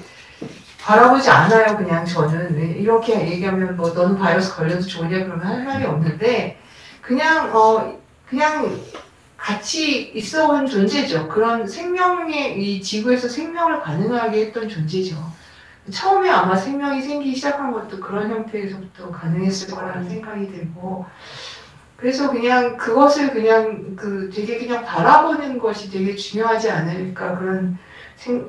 [SPEAKER 3] 바라보지 않아요. 그냥 저는 이렇게 얘기하면 뭐 너는 바이러스 걸려도 좋으냐 그러면 할 말이 없는데 그냥 같이 있어온 존재죠. 그런 이 지구에서 생명을 가능하게 했던 존재죠. 처음에 아마 생명이 생기기 시작한 것도 그런 형태에서부터 가능했을 거라는 생각이 들고 그래서 그냥 그것을 그냥 되게 그냥 바라보는 것이 되게 중요하지 않을까 그런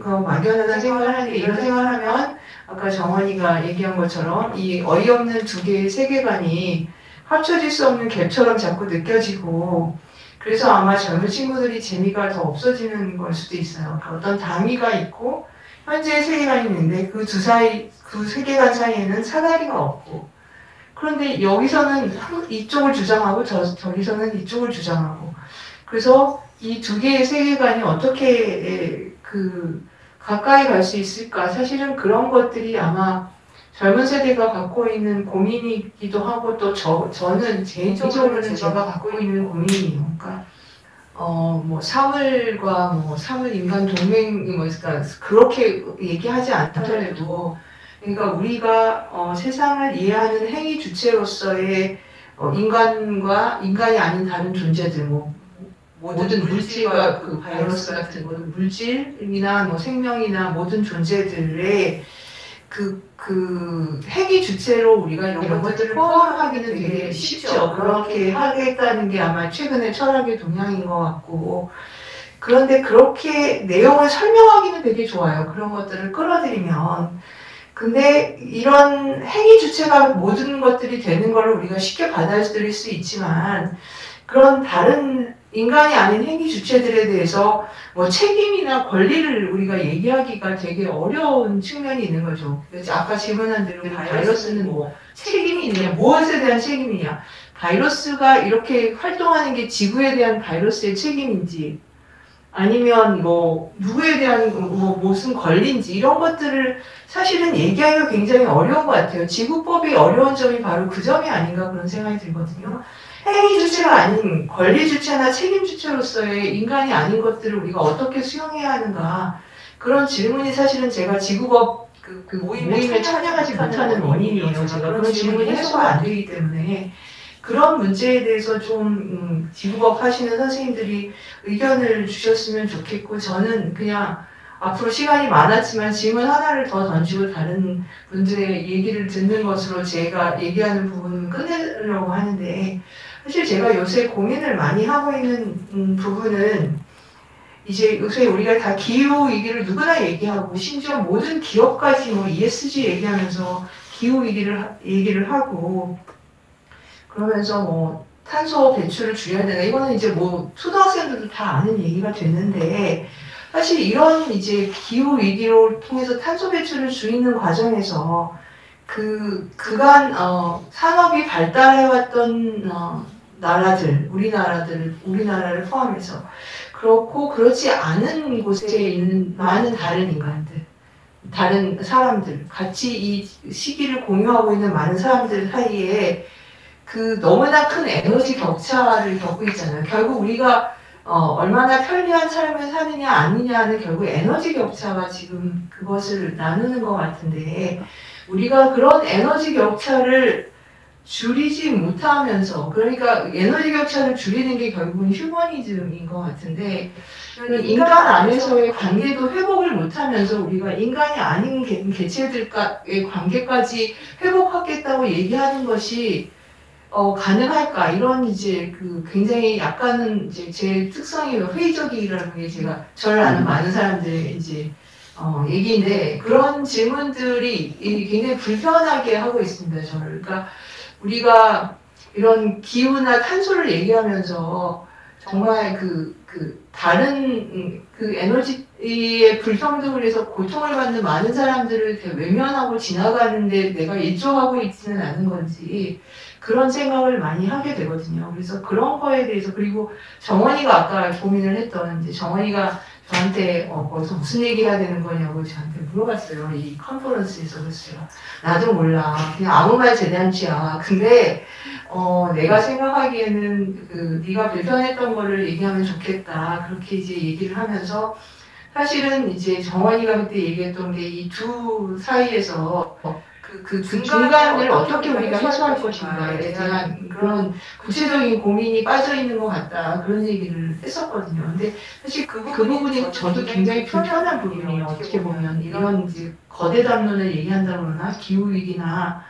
[SPEAKER 3] 막연한 생각을 하는데 이런 생각을 하면 아까 정원이가 얘기한 것처럼 이 어이없는 두 개의 세계관이 합쳐질 수 없는 갭처럼 자꾸 느껴지고 그래서 아마 젊은 친구들이 재미가 더 없어지는 걸 수도 있어요. 어떤 당위가 있고 현재의 세계관이 있는데 그 세계관 사이에는 사다리가 없고 그런데 여기서는 이쪽을 주장하고 저기서는 이쪽을 주장하고 그래서 이 두 개의 세계관이 어떻게 가까이 갈 수 있을까 사실은 그런 것들이 아마 젊은 세대가 갖고 있는 고민이기도 하고 또 저는 개인적으로는 제가 갖고 있는 고민이에요. 그러니까 뭐 사물과 사물 인간 동맹 그러니까 그렇게 얘기하지 않더라도 그러니까 우리가 세상을 이해하는 행위 주체로서의 인간이 아닌 다른 존재들 모든 물질과 그 바이러스 같은 모든 물질이나 생명이나 모든 존재들의 그 행위 주체로 우리가 이런 것들을 포함하기는 되게 쉽죠. 그렇게 하겠다는 게 아마 최근에 철학의 동향인 것 같고 그런데 그렇게 내용을 설명하기는 되게 좋아요. 그런 것들을 끌어들이면 근데 이런 행위 주체가 모든 것들이 되는 걸 우리가 쉽게 받아들일 수 있지만 그런 다른 인간이 아닌 행위 주체들에 대해서 책임이나 권리를 우리가 얘기하기가 되게 어려운 측면이 있는 거죠. 그래서 아까 질문한 대로 바이러스는 책임이 있느냐, 무엇에 대한 책임이냐. 바이러스가 이렇게 활동하는 게 지구에 대한 바이러스의 책임인지 아니면 뭐 누구에 대한 뭐 무슨 권리인지 이런 것들을 사실은 얘기하기가 굉장히 어려운 것 같아요. 지구법이 어려운 점이 바로 그 점이 아닌가 그런 생각이 들거든요. 행위 주체가 아닌 권리 주체나 책임 주체로서의 인간이 아닌 것들을 우리가 어떻게 수용해야 하는가 그런 질문이 사실은 제가 지구법 그 모임에 참여하지 못하는 원인이에요. 제가 그런 질문이 해소가 안 되기 때문에 그런 문제에 대해서 좀 지구법 하시는 선생님들이 의견을 주셨으면 좋겠고 저는 그냥 앞으로 시간이 많았지만 질문 하나를 더 던지고 다른 분들의 얘기를 듣는 것으로 제가 얘기하는 부분은 끝내려고 하는데 사실 제가 요새 고민을 많이 하고 있는 부분은 이제 요새 우리가 다 기후 위기를 누구나 얘기하고 심지어 모든 기업까지 뭐 ESG 얘기하면서 기후 위기를 얘기를 하고 그러면서 뭐 탄소 배출을 줄여야 되나 이거는 이제 뭐 초등학생들도 다 아는 얘기가 됐는데 사실 이런 이제 기후 위기로 통해서 탄소 배출을 줄이는 과정에서 그간 산업이 발달해왔던 나라들 우리나라를 포함해서 그렇고 그렇지 않은 곳에 있는 많은 다른 인간들, 다른 사람들 같이 이 시기를 공유하고 있는 많은 사람들 사이에 그 너무나 큰 에너지 격차를 겪고 있잖아요. 결국 우리가 얼마나 편리한 삶을 사느냐 아니냐는 결국 에너지 격차가 지금 그것을 나누는 것 같은데 우리가 그런 에너지 격차를 줄이지 못하면서 그러니까 에너지 격차를 줄이는 게 결국은 휴머니즘인 것 같은데 인간 안에서의 관계도 회복을 못하면서 우리가 인간이 아닌 개체들과의 관계까지 회복하겠다고 얘기하는 것이 가능할까? 이런 이제 굉장히 약간은 이제 제 특성이 회의적이라는 게 제가 저를 아는 많은 사람들의 이제 얘기인데 그런 질문들이 굉장히 불편하게 하고 있습니다. 저를. 그러니까 우리가 이런 기후나 탄소를 얘기하면서 정말 다른 에너지의 불평등을 해서 고통을 받는 많은 사람들을 외면하고 지나가는데 내가 일조하고 있지는 않은 건지 그런 생각을 많이 하게 되거든요. 그래서 그런 거에 대해서 그리고 정원이가 아까 고민을 했던 이제 정원이가 저한테 거기서 무슨 얘기 해야 되는 거냐고 저한테 물어봤어요. 이 컨퍼런스에서 그랬어요. 나도 몰라. 그냥 아무 말 재단치야. 근데 내가 생각하기에는 네가 불편했던 거를 얘기하면 좋겠다. 그렇게 이제 얘기를 하면서 사실은 이제 정원이가 그때 얘기했던 게 이 두 사이에서 그 중간을 어떻게 우리가 해소할 것인가에 대한 그런 구체적인 고민이 빠져 있는 것 같다 그런 얘기를 했었거든요. 근데 사실 그 부분이 저도 굉장히 불편한 부분이에요. 어떻게 보면 이런 이제 거대 담론을 얘기한다고 그러나 기후 위기나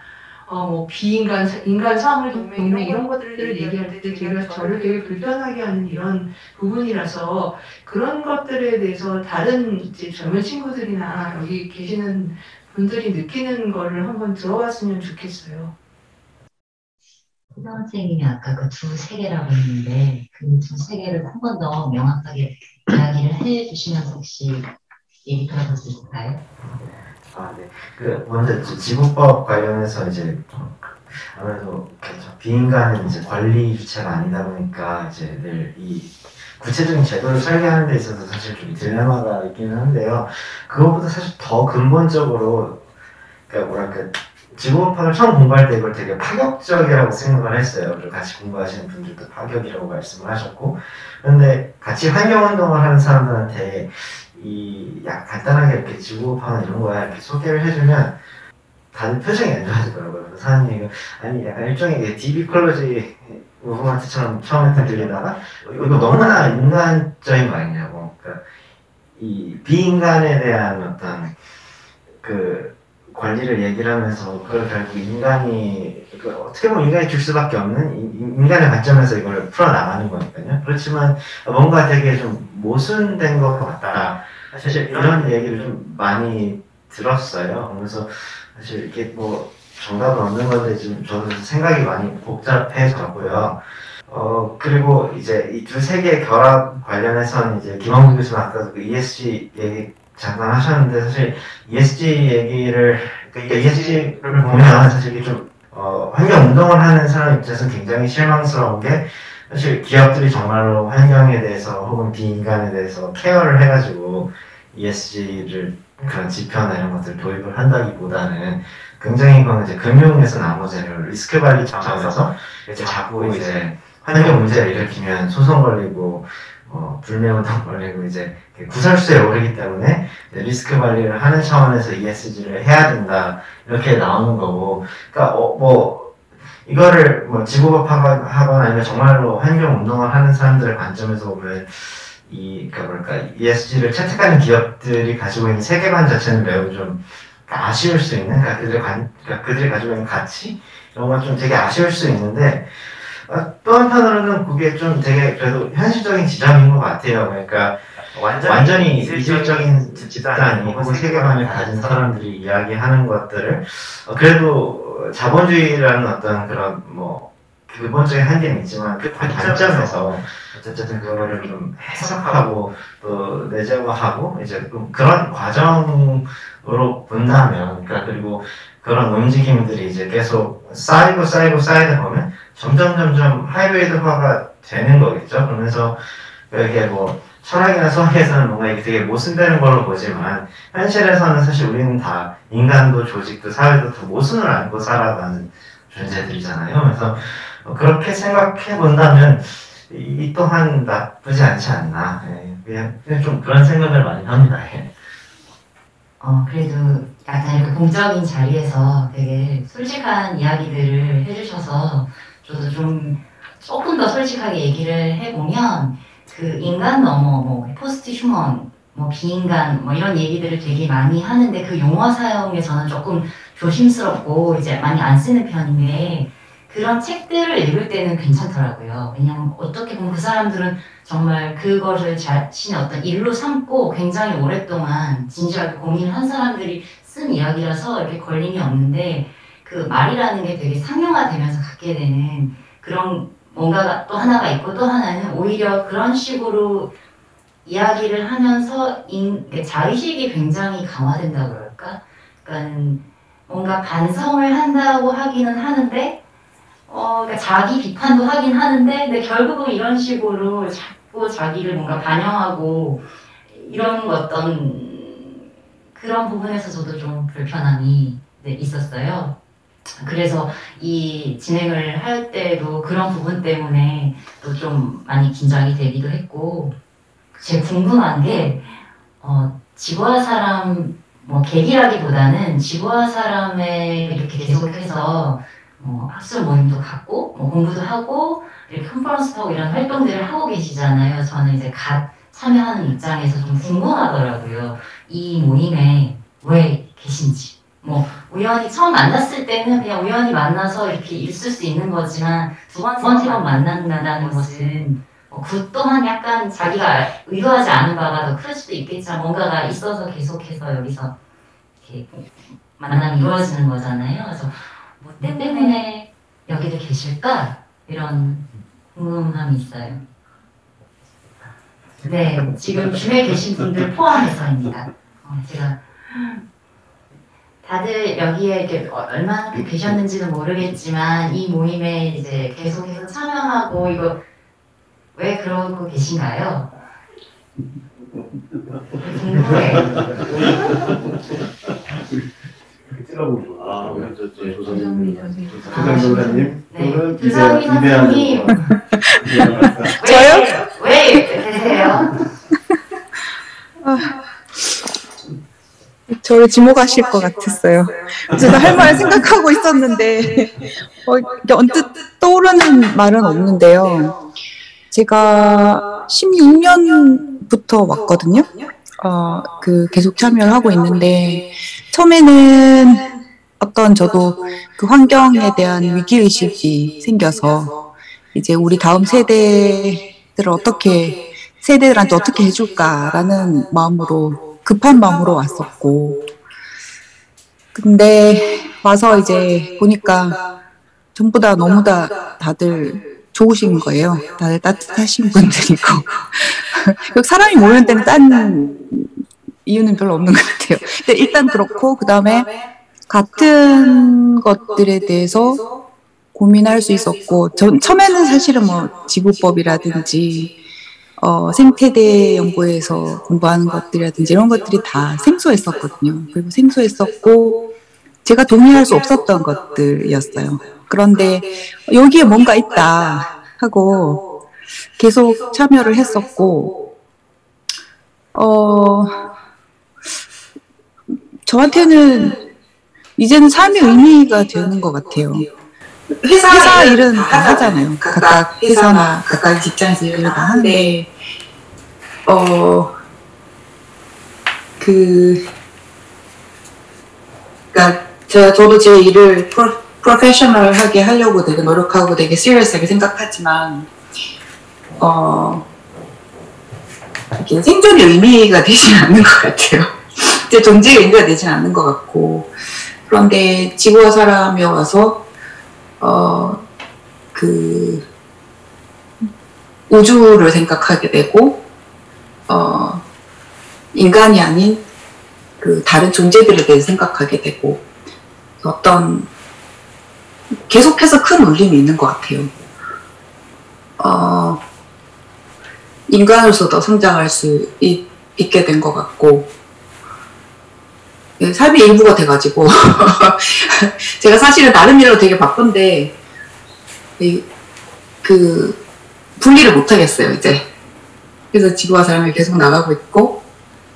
[SPEAKER 3] 뭐 인간 사물 동맹 이런 것들을 얘기할 때 저를 되게 불편하게 하는 이런 부분이라서 그런 것들에 대해서 다른 이제 젊은 친구들이나 여기 계시는 분들이 느끼는 거를 한번 들어봤으면 좋겠어요.
[SPEAKER 2] 선생님이 아까 그 두 세계라고 했는데 그 두 세계를 한 번 더 명확하게 이야기를 해주시면서 혹시 얘기 들어볼 수 있을까요?
[SPEAKER 5] 네. 먼저 지구법 관련해서 이제 아무래도 비인간은 이제 권리 주체가 아니다 보니까 이제 늘 이 구체적인 제도를 설계하는 데 있어서 사실 좀 딜레마가 있기는 한데요. 그것보다 사실 더 근본적으로 지구법학을 처음 공부할 때 이걸 되게 파격적이라고 생각을 했어요. 그리고 같이 공부하시는 분들도 파격이라고 말씀을 하셨고 그런데 같이 환경운동을 하는 사람들한테 간단하게 이렇게 지구법학은 이런 거야 이렇게 소개를 해주면 다들 표정이 안 좋아지더라고요. 그래서 사장님이 아니 약간 일종의 디비콜로지 무브먼트처럼 처음에 들리다가 이거 너무나 인간적인 거 아니냐고. 그러니까 이 비인간에 대한 어떤 권리를 얘기를 하면서 그걸 결국 인간이 어떻게 보면 인간이 줄 수밖에 없는 인간의 관점에서 이걸 풀어나가는 거니까요. 그렇지만 뭔가 되게 좀 모순된 것 같다. 사실 이런 얘기를 좀 많이 들었어요. 그래서 사실 이게 뭐 정답은 없는 건데 지금 저도 생각이 많이 복잡해졌고요. 그리고 이제 이 두 세계의 결합 관련해서는 이제 김원구 교수님 아까 ESG 얘기 잠깐 하셨는데 사실 ESG 얘기를 ESG를 보면 사실 이게 좀 환경 운동을 하는 사람 입장에서는 굉장히 실망스러운 게 사실 기업들이 정말로 환경에 대해서 혹은 비인간에 대해서 케어를 해가지고 ESG를 그런 지표나 이런 것들 도입을 한다기보다는 굉장히 그건 이제 금융에서 나온 재료 리스크 관리 차원에서 이제 자꾸 이제 환경 문제를 일으키면 소송 걸리고 불매운동 걸리고 이제 구설수에 오르기 때문에 리스크 관리를 하는 차원에서 ESG를 해야 된다 이렇게 나오는 거고, 그러니까 이거를 지구법 하거나 아니면 정말로 환경 운동을 하는 사람들의 관점에서 보면 ESG를 채택하는 기업들이 가지고 있는 세계관 자체는 매우 좀 아쉬울 수 있는, 그들이 가지고 있는 가치 이런 건 좀 되게 아쉬울 수 있는데, 또 한편으로는 그게 좀 되게 그래도 현실적인 지점인 것 같아요. 그러니까 완전히 이질적인 집단이 혹은 세계관을 가진 사람들이 이야기하는 것들을 그래도 자본주의라는 어떤 그런 기본적인 한계는 있지만 그 관점에서 어쨌든 그거를 좀 해석하고 또 내재화하고 이제 그런 과정으로 본다면, 그러니까 그리고 그런 움직임들이 이제 계속 쌓이다 보면 점점 하이브리드화가 되는 거겠죠. 그러면서 이게 철학이나 수학에서는 뭔가 이게 되게 모순되는 걸로 보지만 현실에서는 사실 우리는 다 인간도 조직도 사회도 다 모순을 안고 살아가는 존재들이잖아요. 그래서 그렇게 생각해 본다면 이 또한 나쁘지 않지 않나. 그냥 좀 그런 생각을 많이 합니다.
[SPEAKER 2] 그래도 약간 이렇게 공적인 자리에서 되게 솔직한 이야기들을 해주셔서 저도 조금 더 솔직하게 얘기를 해보면 그 인간 넘어 포스트 휴먼 비인간 이런 얘기들을 되게 많이 하는데 그 용어 사용에 저는 조금 조심스럽고 이제 많이 안 쓰는 편인데 그런 책들을 읽을 때는 괜찮더라고요. 왜냐면 어떻게 보면 그 사람들은 정말 그것을 자신의 어떤 일로 삼고 굉장히 오랫동안 진지하게 고민을 한 사람들이 쓴 이야기라서 이렇게 걸림이 없는데, 그 말이라는 게 되게 상용화되면서 갖게 되는 그런 뭔가가 또 하나가 있고, 또 하나는 오히려 그런 식으로 이야기를 하면서 자의식이 굉장히 강화된다고 그럴까? 그러니까 뭔가 반성을 한다고 하기는 하는데 그러니까 자기 비판도 하긴 하는데, 근데 결국은 이런 식으로 자꾸 자기를 뭔가 반영하고 이런 어떤 그런 부분에서 저도 좀 불편함이 있었어요. 그래서 이 진행을 할 때도 그런 부분 때문에 또 좀 많이 긴장이 되기도 했고, 제가 궁금한 게 지구와 사람 계기라기보다는 지구와 사람에 이렇게 계속해서 학술 모임도 갖고 공부도 하고 이렇게 컨퍼런스도 하고 이런 활동들을 하고 계시잖아요. 저는 이제 참여하는 입장에서 좀 궁금하더라고요. 이 모임에 왜 계신지. 우연히 처음 만났을 때는 그냥 우연히 만나서 이렇게 있을 수 있는 거지만 두 번, 세 번 만난다는 것은 그 또한 약간 자기가 의도하지 않은 바가 더 클 수도 있겠지만 뭔가가 있어서 계속해서 여기서 이렇게 만남이 이루어지는 거잖아요. 그래서 뭐 때문에 여기도 계실까? 이런 궁금함이 있어요. 네, 지금 주에 계신 분들 포함해서입니다. 제가 다들 여기에 이렇게 얼마나 계셨는지는 모르겠지만 이 모임에 이제 계속해서 참여하고 이거 왜 그러고 계신가요? 궁금해.
[SPEAKER 4] 조상노라님,
[SPEAKER 2] 네, 조상희 선생님.
[SPEAKER 7] 저요?
[SPEAKER 2] 왜 계세요?
[SPEAKER 7] 저를 지목하실 것 같았어요. 제가 할 말을 생각하고 있었는데 이렇게 언뜻 떠오르는 말은 없는데요. 제가 16년부터 왔거든요. 계속 참여를 하고 있는데 처음에는 저도 그 환경에 대한 위기의식이 생겨서 이제 우리 다음 세대들한테 어떻게 해줄까라는 마음으로, 급한 마음으로 왔었고, 근데 와서 이제 보니까 전부 다 너무 다들 좋으신 거예요. 다들 따뜻하신 분들이고 사람이 모이는 때는 딴 이유는 별로 없는 것 같아요. 근데 일단 그렇고, 그 다음에 같은 것들에 대해서 고민할 수 있었고, 전 처음에는 사실은 뭐 지구법이라든지 생태대 연구에서 공부하는 것들이라든지 이런 것들이 다 생소했었거든요. 그리고 생소했었고 제가 동의할 수 없었던 것들이었어요. 그런데 여기에 뭔가 있다 하고 계속 참여를 했었고, 저한테는 이제는 삶의 의미가 되는 것 같아요. 회사 일은 다 하잖아요. 각각 회사나 각각 직장에서 일을 다 하는데, 그러니까 저도 제 일을 프로페셔널하게 하려고 되게 노력하고 되게 시리어스하게 생각하지만, 이게 생존의 의미가 되진 않는 것 같아요. 제 존재의 의미가 되진 않는 것 같고, 그런데 지구와 사람이 와서 우주를 생각하게 되고, 인간이 아닌 그 다른 존재들에 대해 생각하게 되고, 어떤 계속해서 큰 울림이 있는 것 같아요. 인간으로서 더 성장할 수 있게 된 것 같고, 삶의 일부가 돼가지고 제가 사실은 다른 일로 되게 바쁜데 분리를 못하겠어요 이제. 그래서 지구와 사람이 계속 나가고 있고,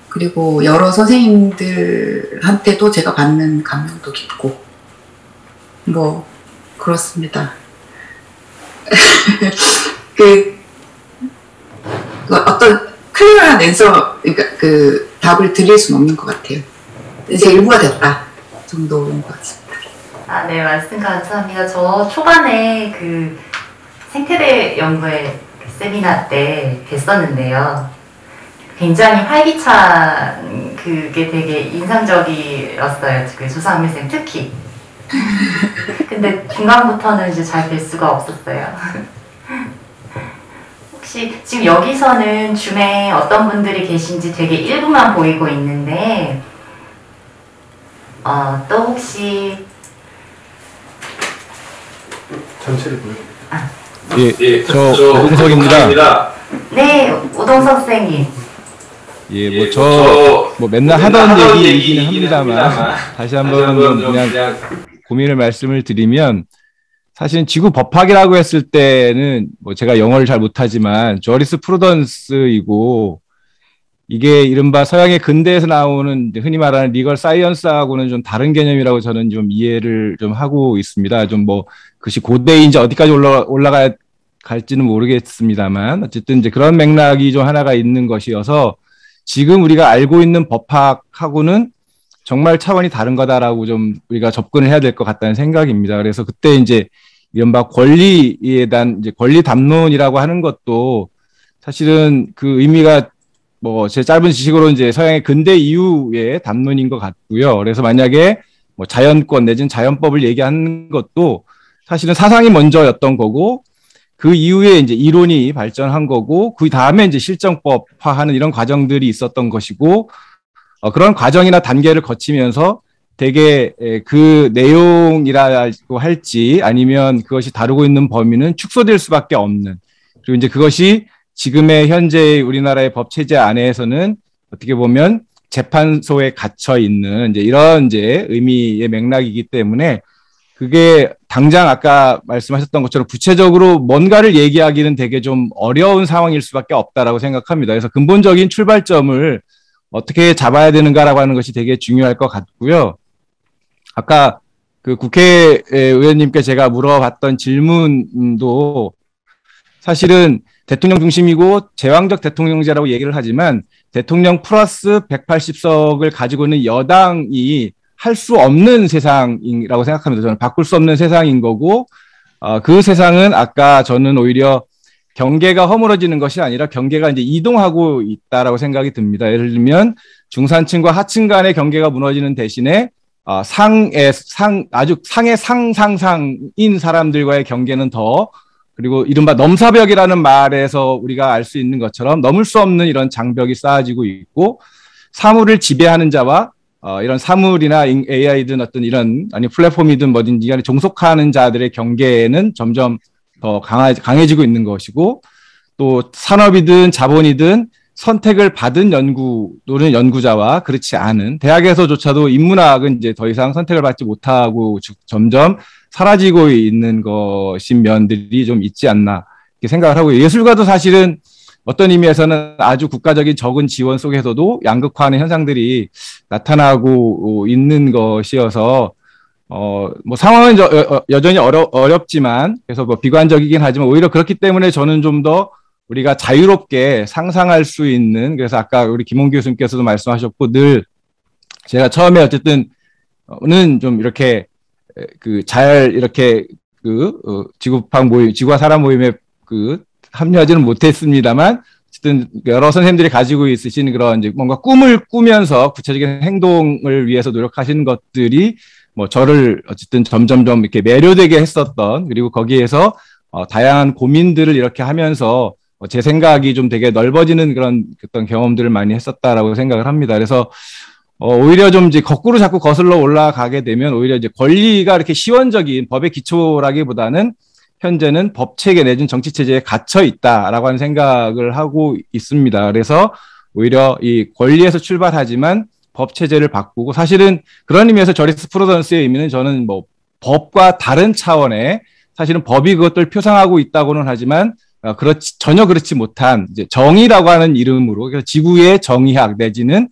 [SPEAKER 7] 그리고 여러 선생님들한테도 제가 받는 감명도 깊고, 뭐 그렇습니다. 어떤 클리어한 앤서, 그러니까 답을 드릴 수는 없는 것 같아요. 제 일부가 됐다 정도인 것 같습니다.
[SPEAKER 2] 네, 말씀 감사합니다. 저 초반에 그 생태대 연구회 세미나 때 뵀었는데요. 굉장히 활기찬 그게 되게 인상적이었어요. 그 조상미 쌤 특히. 근데 중간부터는 이제 잘 뵐 수가 없었어요. 혹시 지금 여기서는 줌에 어떤 분들이 계신지 되게 일부만 보이고 있는데, 또 혹시
[SPEAKER 4] 전체를 보여드릴게요.
[SPEAKER 8] 예, 저 오동석입니다.
[SPEAKER 2] 네, 오동석 선생님.
[SPEAKER 8] 예, 저 맨날 하던 얘기이기는 합니다만 다시 한번 그냥 고민을 말씀을 드리면, 사실은 지구 법학이라고 했을 때는 뭐 제가 영어를 잘 못하지만 저리스 프루던스이고, 이게 이른바 서양의 근대에서 나오는 흔히 말하는 리걸 사이언스하고는 좀 다른 개념이라고 저는 좀 이해를 좀 하고 있습니다. 좀 뭐 그것이 고대인지 어디까지 올라갈지는 모르겠습니다만, 어쨌든 이제 그런 맥락이 좀 하나가 있는 것이어서 지금 우리가 알고 있는 법학하고는 정말 차원이 다른 거다라고 좀 우리가 접근을 해야 될 것 같다는 생각입니다. 그래서 그때 이제 이른바 권리에 대한 이제 권리 담론이라고 하는 것도 사실은 그 의미가 뭐 제 짧은 지식으로 이제 서양의 근대 이후의 담론인 것 같고요. 그래서 만약에 뭐 자연권 내지는 자연법을 얘기하는 것도 사실은 사상이 먼저였던 거고, 그 이후에 이제 이론이 발전한 거고, 그 다음에 이제 실정법화하는 이런 과정들이 있었던 것이고, 그런 과정이나 단계를 거치면서 되게 그 내용이라고 할지 아니면 그것이 다루고 있는 범위는 축소될 수밖에 없는, 그리고 이제 그것이 지금의 현재 우리나라의 법 체제 안에서는 어떻게 보면 재판소에 갇혀 있는 이제 이런 이제 의미의 맥락이기 때문에, 그게 당장 아까 말씀하셨던 것처럼 구체적으로 뭔가를 얘기하기는 되게 좀 어려운 상황일 수밖에 없다라고 생각합니다. 그래서 근본적인 출발점을 어떻게 잡아야 되는가라고 하는 것이 되게 중요할 것 같고요. 아까 그 국회의원님께 제가 물어봤던 질문도 사실은 대통령 중심이고 제왕적 대통령제라고 얘기를 하지만, 대통령 플러스 180석을 가지고 있는 여당이 할 수 없는 세상이라고 생각합니다. 저는 바꿀 수 없는 세상인 거고, 그 세상은 아까 저는 오히려 경계가 허물어지는 것이 아니라 경계가 이제 이동하고 있다라고 생각이 듭니다. 예를 들면 중산층과 하층 간의 경계가 무너지는 대신에 아주 상의 상상상인 사람들과의 경계는 더, 그리고 이른바 넘사벽이라는 말에서 우리가 알 수 있는 것처럼 넘을 수 없는 이런 장벽이 쌓아지고 있고, 사물을 지배하는 자와 이런 사물이나 AI든 어떤 이런 아니 플랫폼이든 뭐든지 간에 종속하는 자들의 경계는 점점 더 강해지고 있는 것이고 또 산업이든 자본이든 선택을 받은 연구 또는 연구자와 그렇지 않은 대학에서조차도 인문학은 이제 더 이상 선택을 받지 못하고 점점 사라지고 있는 것인 면들이 좀 있지 않나 이렇게 생각을 하고 예술가도 사실은 어떤 의미에서는 아주 국가적인 적은 지원 속에서도 양극화하는 현상들이 나타나고 있는 것이어서 뭐 상황은 여전히 어렵지만 그래서 뭐 비관적이긴 하지만 오히려 그렇기 때문에 저는 좀 더 우리가 자유롭게 상상할 수 있는 그래서 아까 우리 김홍기 교수님께서도 말씀하셨고 늘 제가 처음에 어쨌든 는 좀 이렇게 이렇게 지구파 모임 지구와 사람 모임에 합류하지는 못했습니다만 어쨌든 여러 선생님들이 가지고 있으신 그런 이제 뭔가 꿈을 꾸면서 구체적인 행동을 위해서 노력하시는 것들이 뭐 저를 어쨌든 점점점 이렇게 매료되게 했었던 그리고 거기에서 다양한 고민들을 이렇게 하면서 제 생각이 좀 되게 넓어지는 그런 어떤 경험들을 많이 했었다라고 생각을 합니다. 그래서 오히려 좀 이제 거꾸로 자꾸 거슬러 올라가게 되면 오히려 이제 권리가 이렇게 시원적인 법의 기초라기보다는 현재는 법 체계 내지는 정치 체제에 갇혀 있다라고 하는 생각을 하고 있습니다. 그래서 오히려 이 권리에서 출발하지만 법 체제를 바꾸고 사실은 그런 의미에서 저리스프루던스의 의미는 저는 뭐 법과 다른 차원의 사실은 법이 그것들 표상하고 있다고는 하지만 전혀 그렇지 못한 이제 정의라고 하는 이름으로 그래서 지구의 정의학 내지는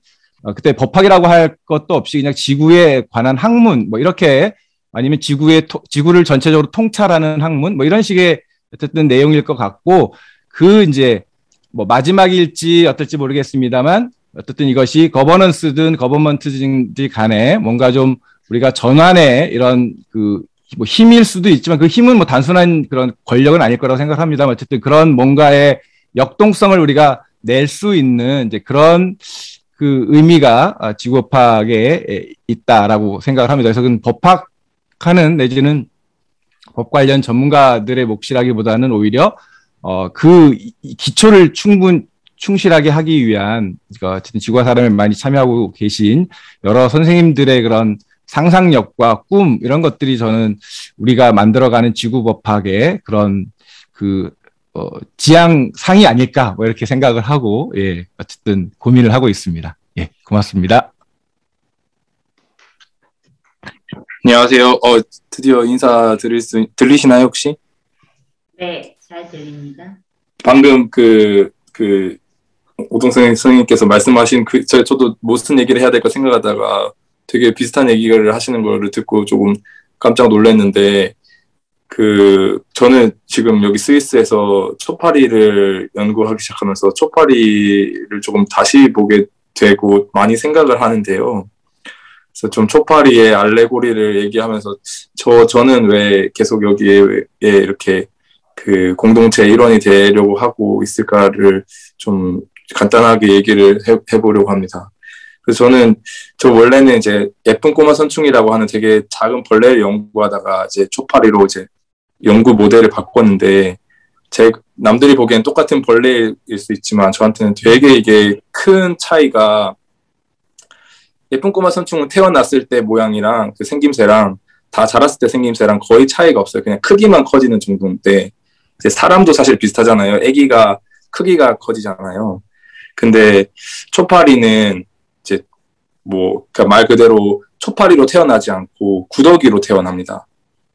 [SPEAKER 8] 그때 법학이라고 할 것도 없이 그냥 지구에 관한 학문 뭐 이렇게 아니면 지구를 전체적으로 통찰하는 학문 뭐 이런 식의 어쨌든 내용일 것 같고 이제 뭐 마지막일지 어떨지 모르겠습니다만 어쨌든 이것이 거버넌스든 거버먼트든지 간에 뭔가 좀 우리가 전환의 이런 뭐 힘일 수도 있지만 그 힘은 뭐 단순한 그런 권력은 아닐 거라고 생각합니다만 어쨌든 그런 뭔가의 역동성을 우리가 낼 수 있는 이제 그런 의미가 지구법학에 있다라고 생각을 합니다. 그래서 그 법학하는 내지는 법 관련 전문가들의 몫이라기보다는 오히려 기초를 충실하게 하기 위한 어쨌든 지구와 사람에 많이 참여하고 계신 여러 선생님들의 그런 상상력과 꿈 이런 것들이 저는 우리가 만들어가는 지구법학의 그런 지향상이 아닐까 뭐 이렇게 생각을 하고 예 어쨌든 고민을 하고 있습니다. 예 고맙습니다.
[SPEAKER 9] 안녕하세요. 드디어 인사 들리시나요 혹시?
[SPEAKER 2] 네, 잘 들립니다.
[SPEAKER 9] 방금 오동생 선생님께서 말씀하신 저도 무슨 얘기를 해야 될까 생각하다가 되게 비슷한 얘기를 하시는 거를 듣고 조금 깜짝 놀랐는데 저는 지금 여기 스위스에서 초파리를 연구하기 시작하면서 초파리를 조금 다시 보게 되고 많이 생각을 하는데요. 그래서 좀 초파리의 알레고리를 얘기하면서 저는 왜 계속 여기에 이렇게 공동체 일원이 되려고 하고 있을까를 좀 간단하게 얘기를 해보려고 합니다. 그래서 저 원래는 이제 예쁜 꼬마 선충이라고 하는 되게 작은 벌레를 연구하다가 이제 초파리로 이제 연구 모델을 바꿨는데 남들이 보기엔 똑같은 벌레일 수 있지만 저한테는 되게 이게 큰 차이가 예쁜 꼬마 선충은 태어났을 때 모양이랑 생김새랑 다 자랐을 때 생김새랑 거의 차이가 없어요. 그냥 크기만 커지는 정도인데 이제 사람도 사실 비슷하잖아요. 아기가 크기가 커지잖아요. 근데 초파리는 이제 그러니까 말 그대로 초파리로 태어나지 않고 구더기로 태어납니다.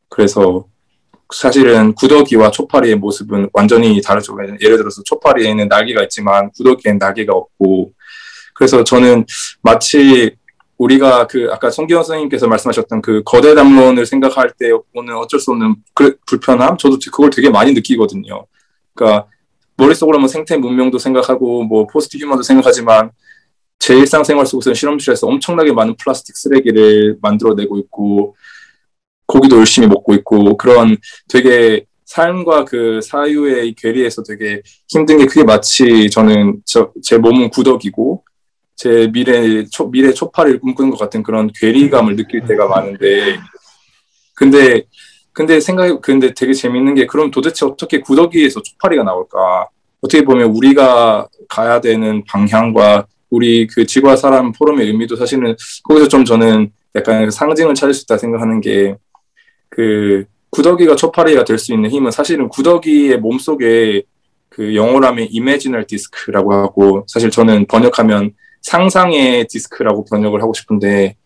[SPEAKER 9] 그래서 사실은 구더기와 초파리의 모습은 완전히 다르죠. 예를 들어서 초파리에는 날개가 있지만 구더기에는 날개가 없고 그래서 저는 마치 우리가 아까 송기현 선생님께서 말씀하셨던 거대 담론을 생각할 때 오는 어쩔 수 없는 불편함? 저도 그걸 되게 많이 느끼거든요. 그러니까 머릿속으로는 생태 문명도 생각하고 뭐 포스트 휴먼도 생각하지만 제 일상생활 속에서는 실험실에서 엄청나게 많은 플라스틱 쓰레기를 만들어내고 있고 고기도 열심히 먹고 있고 그런 되게 삶과 사유의 괴리에서 되게 힘든 게 그게 마치 저는 제 몸은 구더기고 제 미래 초파리를 꿈꾸는 것 같은 그런 괴리감을 느낄 때가 많은데 근데 되게 재밌는 게 그럼 도대체 어떻게 구더기에서 초파리가 나올까? 어떻게 보면 우리가 가야 되는 방향과 우리 그 지구와 사람 포럼의 의미도 사실은 거기서 좀 저는 약간 상징을 찾을 수 있다 생각하는 게 그 구더기가 초파리가 될 수 있는 힘은 사실은 구더기의 몸속에 그 영어로 하면 imaginal disk라고 하고 사실 저는 번역하면 상상의 디스크라고 번역을 하고 싶은데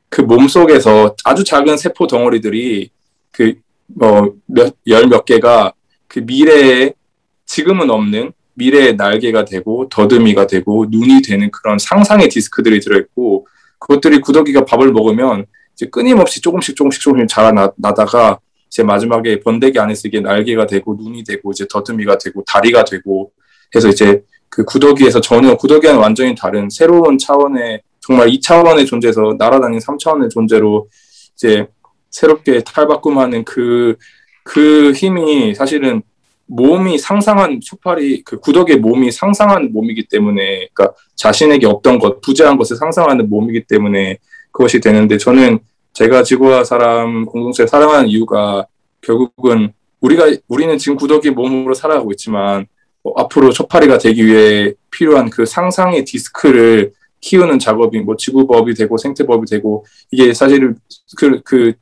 [SPEAKER 9] 그 몸속에서 아주 작은 세포 덩어리들이 그 열 몇 개가 그 미래에 지금은 없는 미래의 날개가 되고 더듬이가 되고 눈이 되는 그런 상상의 디스크들이 들어있고 그것들이 구더기가 밥을 먹으면 이제 끊임없이 조금씩 자라나다가 이제 마지막에 번데기 안에서 이게 날개가 되고 눈이 되고 이제 더듬이가 되고 다리가 되고 해서 이제 그 구더기에서 전혀 구더기와는 완전히 다른 새로운 차원의 정말 2차원의 존재에서 날아다니는 3차원의 존재로 이제 새롭게 탈바꿈하는 그 힘이 사실은 몸이 상상한 초파리 그 구더기의 몸이 상상하는 몸이기 때문에 그러니까 자신에게 없던 것 부재한 것을 상상하는 몸이기 때문에 그것이 되는데 저는 제가 지구와 사람 공동체를 사랑하는 이유가 결국은 우리는 지금 구더기 몸으로 살아가고 있지만 앞으로 초파리가 되기 위해 필요한 그 상상의 디스크를 키우는 작업이 뭐 지구법이 되고 생태법이 되고 이게 사실 그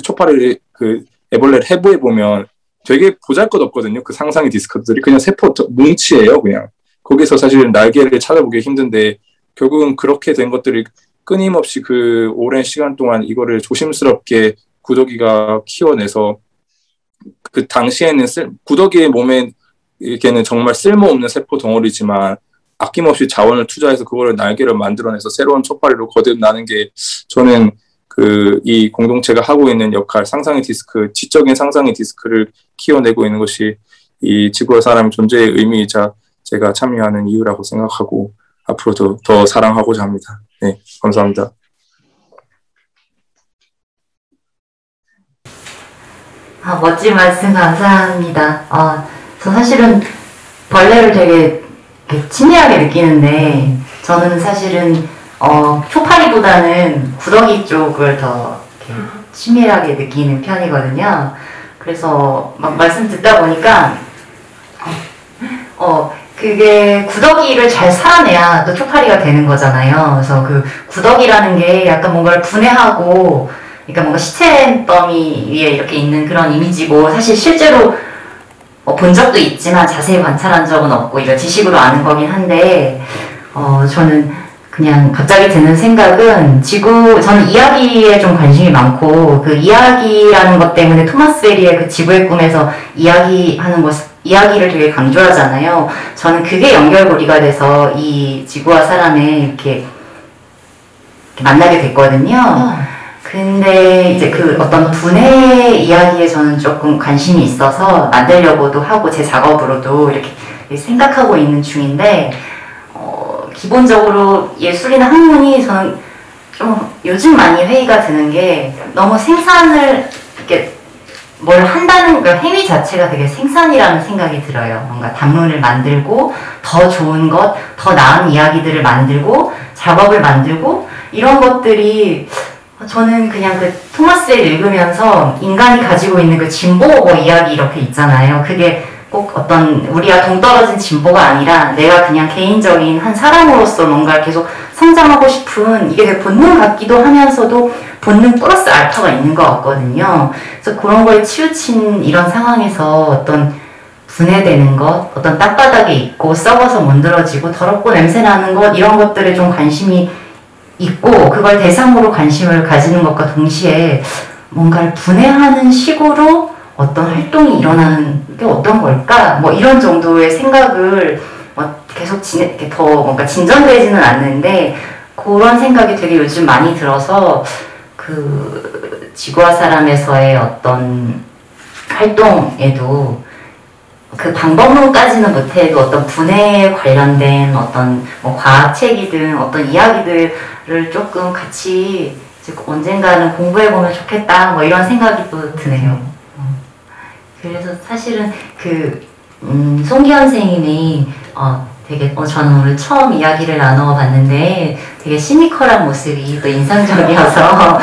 [SPEAKER 9] 초파리를 그 애벌레를 해부해 보면 되게 보잘것없거든요. 그 상상의 디스크들이 그냥 세포 뭉치예요. 그냥 거기서 사실 날개를 찾아보기 힘든데 결국은 그렇게 된 것들이 끊임없이 그 오랜 시간 동안 이거를 조심스럽게 구더기가 키워내서 그 당시에는 구더기의 몸에 이게는 정말 쓸모없는 세포 덩어리지만 아낌없이 자원을 투자해서 그거를 날개를 만들어내서 새로운 초파리로 거듭나는 게 저는 그 이 공동체가 하고 있는 역할, 상상의 디스크, 지적인 상상의 디스크를 키워내고 있는 것이 이 지구와 사람의 존재의 의미이자 제가 참여하는 이유라고 생각하고 앞으로도 더 사랑하고자 합니다. 네, 감사합니다.
[SPEAKER 2] 멋진 말씀 감사합니다. 저 사실은 벌레를 되게 친밀하게 느끼는데 저는 사실은 초파리보다는 구더기 쪽을 더 친밀하게 느끼는 편이거든요. 그래서 막 말씀 듣다 보니까 그게 구더기를 잘 살아내야 또 초파리가 되는 거잖아요. 그래서 그 구더기라는 게 약간 뭔가를 분해하고 그러니까 뭔가 시체 더미 위에 이렇게 있는 그런 이미지고 사실 실제로 본 적도 있지만 자세히 관찰한 적은 없고 이거 지식으로 아는 거긴 한데 저는 그냥 갑자기 드는 생각은 저는 이야기에 좀 관심이 많고 그 이야기라는 것 때문에 토마스 베리의 그 지구의 꿈에서 이야기를 되게 강조하잖아요. 저는 그게 연결고리가 돼서 이 지구와 사람을 이렇게 만나게 됐거든요. 근데 이제 그 어떤 분해 이야기에 저는 조금 관심이 있어서 만들려고도 하고 제 작업으로도 이렇게 생각하고 있는 중인데 기본적으로 예술이나 학문이 저는 좀 요즘 많이 회의가 드는 게 너무 생산을 이렇게 뭘 한다는 그 행위 자체가 되게 생산이라는 생각이 들어요. 뭔가 단문을 만들고 더 좋은 것, 더 나은 이야기들을 만들고 작업을 만들고 이런 것들이 저는 그냥 그 토마스 벨 읽으면서 인간이 가지고 있는 그 진보 이야기 이렇게 있잖아요. 그게 꼭 어떤 우리와 동떨어진 진보가 아니라 내가 그냥 개인적인 한 사람으로서 뭔가를 계속 성장하고 싶은 이게 되게 본능 같기도 하면서도 본능 플러스 알파가 있는 것 같거든요. 그래서 그런 거에 치우친 이런 상황에서 어떤 분해되는 것, 어떤 땅바닥에 있고 썩어서 문드러지고 더럽고 냄새나는 것 이런 것들에 좀 관심이 있고 그걸 대상으로 관심을 가지는 것과 동시에 뭔가를 분해하는 식으로 어떤 활동이 일어나는 게 어떤 걸까? 뭐 이런 정도의 생각을 계속 이렇게 더 뭔가 진전되지는 않는데 그런 생각이 되게 요즘 많이 들어서 그 지구와 사람에서의 어떤 활동에도 그 방법론까지는 못해도 어떤 분해에 관련된 어떤 뭐 과학책이든 어떤 이야기들을 조금 같이 언젠가는 공부해보면 좋겠다 뭐 이런 생각이 또 드네요. 그래서 사실은 송기현 선생님이 되게 저는 오늘 처음 이야기를 나누어 봤는데 되게 시니컬한 모습이 또 인상적이어서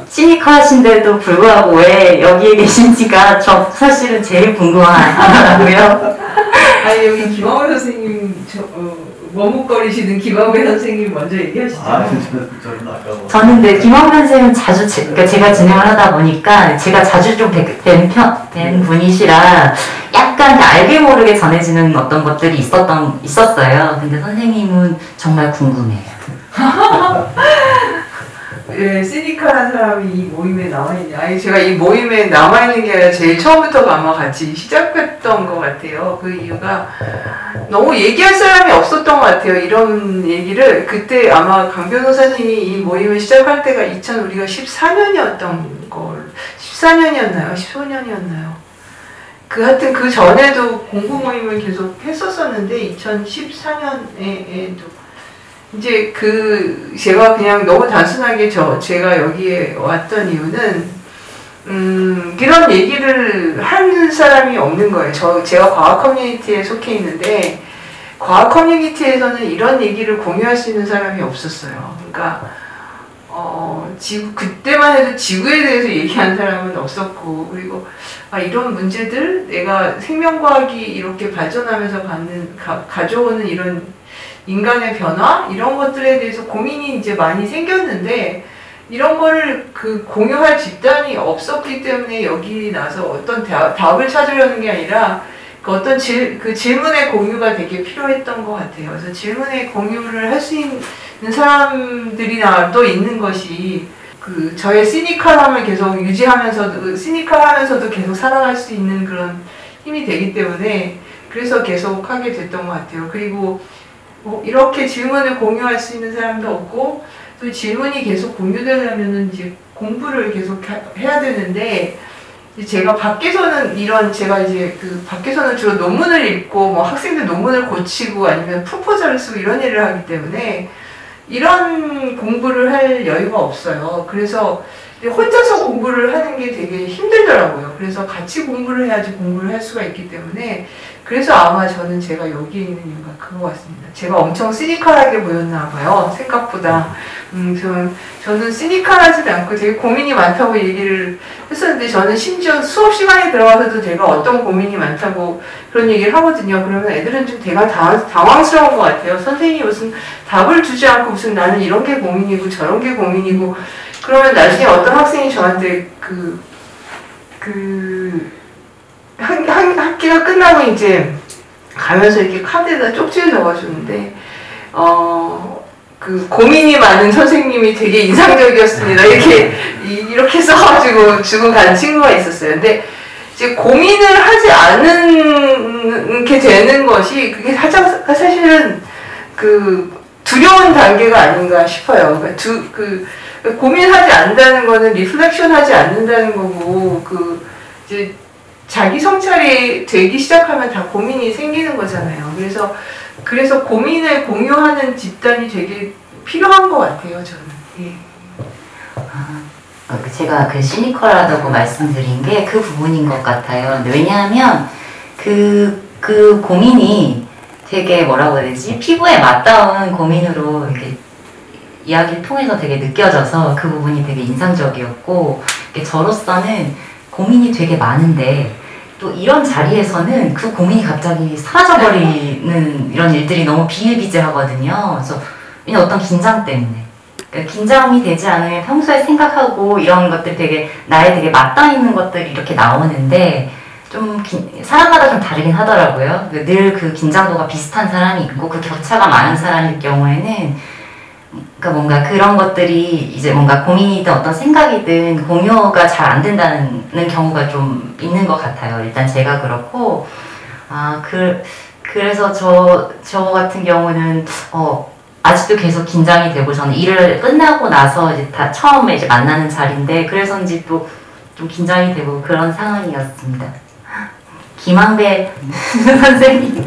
[SPEAKER 2] 시니컬하신데도 불구하고 왜 여기에 계신지가 저 사실은 제일 궁금하고요.
[SPEAKER 3] 아니 여기 김하월 선생님 머뭇거리시는 김학배 선생님 먼저 얘기하시죠.
[SPEAKER 4] 저는 아까
[SPEAKER 2] 저는 근데 김학배 선생님은 자주 그러니까 제가 진행을 하다 보니까 제가 자주 좀 뵌 분이시라 약간 알게 모르게 전해지는 어떤 것들이 있었어요. 근데 선생님은 정말 궁금해요.
[SPEAKER 3] 예, 시니컬한 사람이 이 모임에 나와있냐. 아니, 제가 이 모임에 남아있는 게 아니라 제일 처음부터 아마 같이 시작했던 것 같아요. 그 이유가 너무 얘기할 사람이 없었던 것 같아요. 이런 얘기를. 그때 아마 강 변호사님이 이 모임을 시작할 때가 우리가 14년이었던 걸. 14년이었나요? 15년이었나요? 하여튼 그 전에도 공부 모임을 계속 했었었는데, 2014년에도 이제 제가 그냥 너무 단순하게 제가 여기에 왔던 이유는, 이런 얘기를 하는 사람이 없는 거예요. 제가 과학 커뮤니티에 속해 있는데, 과학 커뮤니티에서는 이런 얘기를 공유할 수 있는 사람이 없었어요. 그러니까, 그때만 해도 지구에 대해서 얘기하는 사람은 없었고, 그리고, 이런 문제들, 내가 생명과학이 이렇게 발전하면서 가져오는 이런 인간의 변화 이런 것들에 대해서 고민이 이제 많이 생겼는데 이런 거를 공유할 집단이 없었기 때문에 여기 나서 어떤 답을 찾으려는 게 아니라 어떤 질문의 공유가 되게 필요했던 것 같아요. 그래서 질문의 공유를 할 수 있는 사람들이 또 있는 것이 저의 시니컬함을 계속 유지하면서도 시니컬하면서도 계속 살아갈 수 있는 그런 힘이 되기 때문에 그래서 계속 하게 됐던 것 같아요. 그리고 이렇게 질문을 공유할 수 있는 사람도 없고 또 질문이 계속 공유되려면은 이제 공부를 계속 해야 되는데 제가 밖에서는 제가 이제 밖에서는 주로 논문을 읽고 뭐 학생들 논문을 고치고 아니면 프로포절을 쓰고 이런 일을 하기 때문에 이런 공부를 할 여유가 없어요. 그래서 혼자서 공부를 하는 게 되게 힘들더라고요. 그래서 같이 공부를 해야지 공부를 할 수가 있기 때문에 그래서 아마 저는 제가 여기에 있는 이유가 그거 같습니다. 제가 엄청 시니컬하게 보였나 봐요. 생각보다. 저는 시니컬하지 않고 되게 고민이 많다고 얘기를 했었는데 저는 심지어 수업 시간에 들어가서도 제가 어떤 고민이 많다고 그런 얘기를 하거든요. 그러면 애들은 좀 되게 당황스러운 것 같아요. 선생님이 무슨 답을 주지 않고 무슨 나는 이런 게 고민이고 저런 게 고민이고 그러면 나중에 어떤 학생이 저한테 학기가 끝나고 이제 가면서 이렇게 카드에다 쪽지를 적어주는데, 고민이 많은 선생님이 되게 인상적이었습니다. 이렇게 써가지고 주고 간 친구가 있었어요. 근데 이제 고민을 하지 않게 되는 것이 그게 사실은 두려운 단계가 아닌가 싶어요. 고민하지 않는다는 거는 리플렉션 하지 않는다는 거고, 이제 자기 성찰이 되기 시작하면 다 고민이 생기는 거잖아요. 그래서 고민을 공유하는 집단이 되게 필요한 것 같아요, 저는. 예.
[SPEAKER 2] 제가 시니컬하다고 말씀드린 게 그 부분인 것 같아요. 왜냐하면 그 고민이 되게 뭐라고 해야 되지? 피부에 맞닿은 고민으로 이렇게 이야기를 통해서 되게 느껴져서 그 부분이 되게 인상적이었고 저로서는 고민이 되게 많은데 또 이런 자리에서는 그 고민이 갑자기 사라져버리는 이런 일들이 너무 비일비재하거든요. 그래서 그냥 어떤 긴장 때문에 그러니까 긴장이 되지 않으면 평소에 생각하고 이런 것들이 나에 되게 맞닿아있는 것들이 이렇게 나오는데 좀 사람마다 좀 다르긴 하더라고요. 늘 그 긴장도가 비슷한 사람이 있고 그 격차가 많은 사람일 경우에는 그러니까 뭔가 그런 것들이 이제 뭔가 고민이든 어떤 생각이든 공유가 잘 안 된다는 경우가 좀 있는 것 같아요. 일단 제가 그렇고 그래서 저 같은 경우는 아직도 계속 긴장이 되고 저는 일을 끝나고 나서 이제 다 처음에 이제 만나는 자리인데 그래서인지 또 좀 긴장이 되고 그런 상황이었습니다. 김학배 선생님은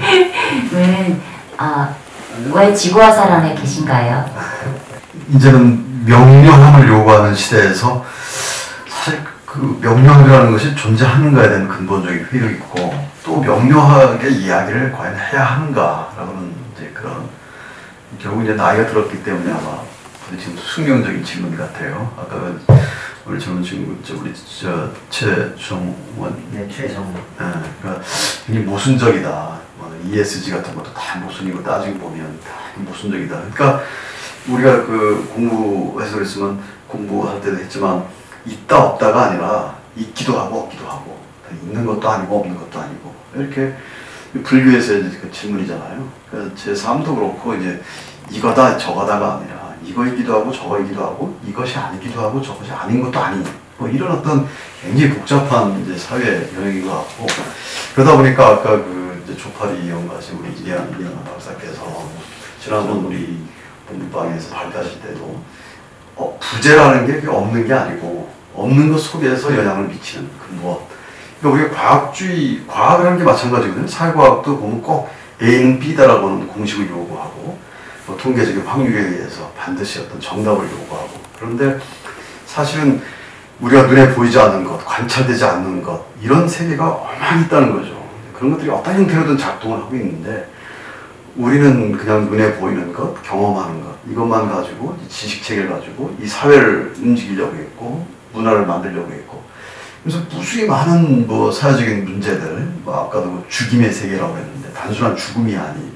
[SPEAKER 2] 왜 지구화사랑에 계신가요?
[SPEAKER 4] 이제는 명료함을 요구하는 시대에서 사실 명료함이라는 것이 존재하는가에 대한 근본적인 회의가 있고 또 명료하게 이야기를 과연 해야 하는가라고는 이제 그런 결국 이제 나이가 들었기 때문에 아마 지금 숙명적인 질문 같아요. 아까 우리 젊은 친구 최정원.
[SPEAKER 5] 네, 최정원.
[SPEAKER 4] 그러니까 굉장히 모순적이다. ESG 같은 것도 다 모순이고 따지고 보면 다 모순적이다. 그러니까 우리가 그 공부해서 그랬으면 공부할 때도 했지만 있다 없다가 아니라 있기도 하고 없기도 하고 있는 것도 아니고 없는 것도 아니고 이렇게 불교에서 이제 그 질문이잖아요. 그래서 제 삶도 그렇고 이제 이거다 저거다가 아니라 이거이기도 하고 저거이기도 하고 이것이 아니기도 하고 저것이 아닌 것도 아닌 뭐 이런 어떤 굉장히 복잡한 이제 사회 영역인 것 같고 그러다 보니까 아까 그 이제 조파리 연구하신 우리 이리안 박사께서 지난번 우리 본부방에서 발표하실 때도 부재라는 게 없는 게 아니고 없는 것 속에서 영향을 미치는 그 무엇. 그러니까 우리가 과학을 하는 게 마찬가지거든요. 사회과학도 보면 꼭 A는 B다라고 하는 공식을 요구하고 통계적인 확률에 의해서 반드시 어떤 정답을 요구하고 그런데 사실은 우리가 눈에 보이지 않는 것, 관찰되지 않는 것 이런 세계가 어마어마하게 있다는 거죠. 그런 것들이 어떤 형태로든 작동을 하고 있는데 우리는 그냥 눈에 보이는 것, 경험하는 것 이것만 가지고 지식체계를 가지고 이 사회를 움직이려고 했고 문화를 만들려고 했고 그래서 무수히 많은 뭐 사회적인 문제들 뭐 아까도 뭐 죽임의 세계라고 했는데 단순한 죽음이 아닌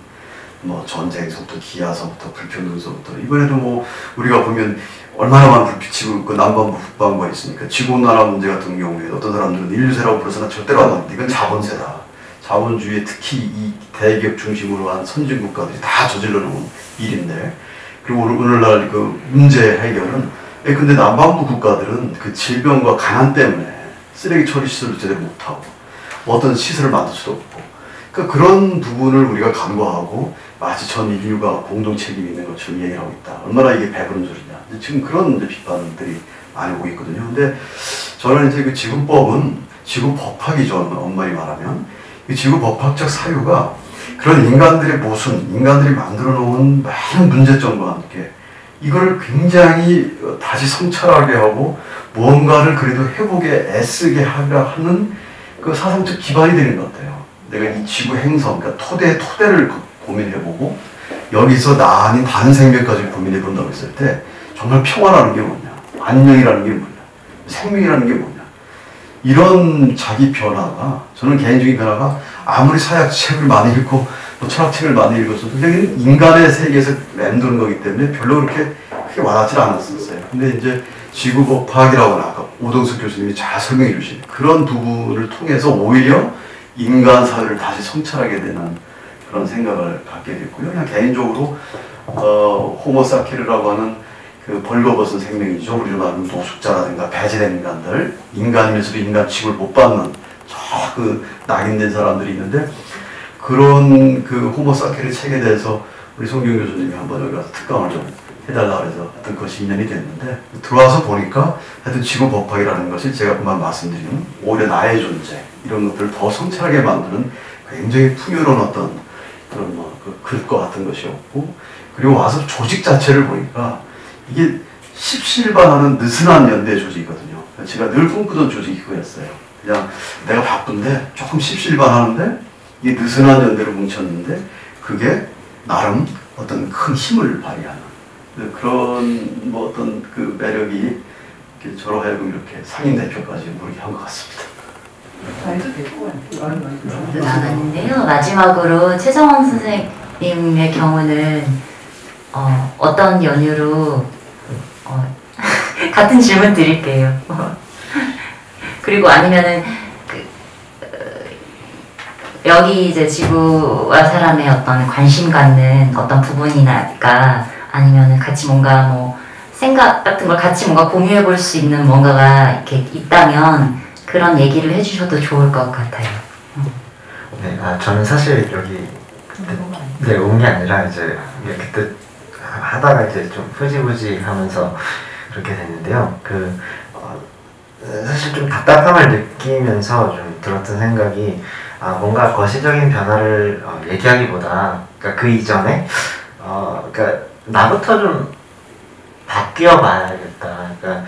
[SPEAKER 4] 뭐 전쟁서부터 기아서부터 불평등서부터 이번에도 뭐 우리가 보면 얼마나 많은 불빛이 그 남반부 북반부가 있으니까 지구온난화 문제 같은 경우에 어떤 사람들은 인류세라고 불러서는 절대로 안 합니다. 이건 자본세다. 자본주의에 특히 이 대기업 중심으로 한 선진국가들이 다 저질러 놓은 일인데 그리고 오늘날 그 문제 해결은 근데 남반부 국가들은 그 질병과 가난 때문에 쓰레기 처리 시설을 제대로 못하고 어떤 시설을 만들 수도 없고 그러니까 그런 부분을 우리가 간과하고 마치 전 인류가 공동 책임이 있는 것처럼 얘기하고 있다. 얼마나 이게 배부른 소리냐. 지금 그런 이제 비판들이 많이 오고 있거든요. 근데 저는 이제 그 지구법은 지구법학이죠. 엄밀히 말하면 이 지구법학적 사유가 그런 인간들의 모순, 인간들이 만들어 놓은 많은 문제점과 함께 이걸 굉장히 다시 성찰하게 하고 무언가를 그래도 회복에 애쓰게 하는 그 사상적 기반이 되는 것 같아요. 내가 이 지구 행성, 그러니까 토대를 고민해보고 여기서 나 아닌 다른 생명까지 고민해본다고 했을 때 정말 평화라는 게 뭐냐, 안녕이라는 게 뭐냐, 생명이라는 게 뭐냐 이런 자기 변화가 저는 개인적인 변화가 아무리 사약책을 많이 읽고 또 철학책을 많이 읽었어도 인간의 세계에서 맴도는 거기 때문에 별로 그렇게 크게 와닿지 않았었어요. 근데 이제 지구법학이라고 아까 오동석 교수님이 잘 설명해 주신 그런 부분을 통해서 오히려 인간 사회를 다시 성찰하게 되는 그런 생각을 갖게 됐고요. 그냥 개인적으로 호모사케르라고 하는 그 벌거벗은 생명이죠. 우리로 말하면 노숙자라든가 배제된 인간들, 인간이면서도 인간 취급을 못 받는 저 그 낙인된 사람들이 있는데 그런 그 호모사케르 책에 대해서 우리 송경 교수님이 한번 여기 가서 특강을 좀 해달라 그래서 하여튼 그것이 인연이 됐는데 들어와서 보니까 하여튼 지구법학이라는 것이 제가 그만 말씀드린 오히려 나의 존재 이런 것들을 더 성찰하게 만드는 굉장히 풍요로운 어떤 그런 그 글과 같은 것이었고 그리고 와서 조직 자체를 보니까 이게 십시일반하는 느슨한 연대 조직이거든요. 제가 늘 꿈꾸던 조직이 그거였어요. 그냥 내가 바쁜데 조금 십시일반하는데 이 느슨한 연대로 뭉쳤는데 그게 나름 어떤 큰 힘을 발휘하는 그런 뭐 어떤 그 매력이 저로 하여금 이렇게 상임 대표까지 모르게 한 것 같습니다.
[SPEAKER 2] 나갔는데요. 마지막으로 최정원 선생님의 경우는 어떤 연유로 같은 질문 드릴게요. 그리고 아니면은 여기 이제 지구와 사람의 어떤 관심 갖는 어떤 부분이나가 아니면은 같이 뭔가 뭐 생각 같은 걸 같이 뭔가 공유해 볼 수 있는 뭔가가 이렇게 있다면 그런 얘기를 해주셔도 좋을 것 같아요.
[SPEAKER 5] 네, 저는 사실 여기 그때 온 게 아니라 이제 그때 하다가 이제 좀 흐지부지 하면서 그렇게 됐는데요. 사실 좀 답답함을 느끼면서 좀 들었던 생각이 뭔가 거시적인 변화를 얘기하기보다 그러니까 그 이전에 그러니까 나부터 좀 바뀌어 봐야겠다. 그러니까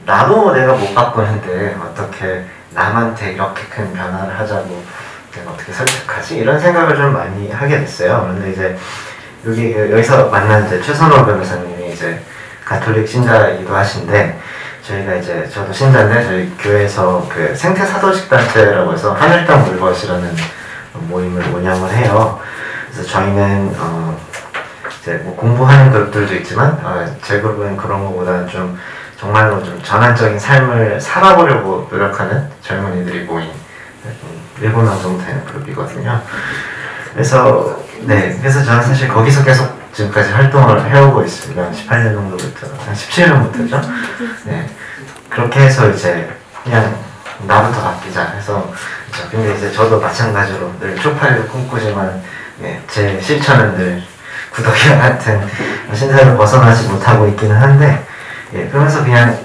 [SPEAKER 5] 나도 내가 못 바꾸는데 어떻게 남한테 이렇게 큰 변화를 하자고 내가 어떻게 설득하지? 이런 생각을 좀 많이 하게 됐어요. 그런데 이제 여기서 만난 이제 최선호 변호사님이 이제 가톨릭 신자이기도 하신데 저희가 이제 저도 신자인데 저희 교회에서 그 생태 사도식 단체라고 해서 하늘땅 물벗이라는 모임을 운영을 해요. 그래서 저희는 이제 뭐 공부하는 그룹들도 있지만 제 그룹은 그런 것보다는 좀 정말로 좀 전환적인 삶을 살아보려고 노력하는 젊은이들이 모인 7명 정도 되는 그룹이거든요. 그래서 그래서 저는 사실 거기서 계속 지금까지 활동을 해오고 있습니다. 18년 정도부터, 한 17년부터죠. 네. 그렇게 해서 이제 그냥 나부터 바뀌자 해서 근데 이제 저도 마찬가지로 늘 쪽팔리도 꿈꾸지만 제 실천은 늘 구더기와 같은 신세를 벗어나지 못하고 있기는 한데 그러면서 그냥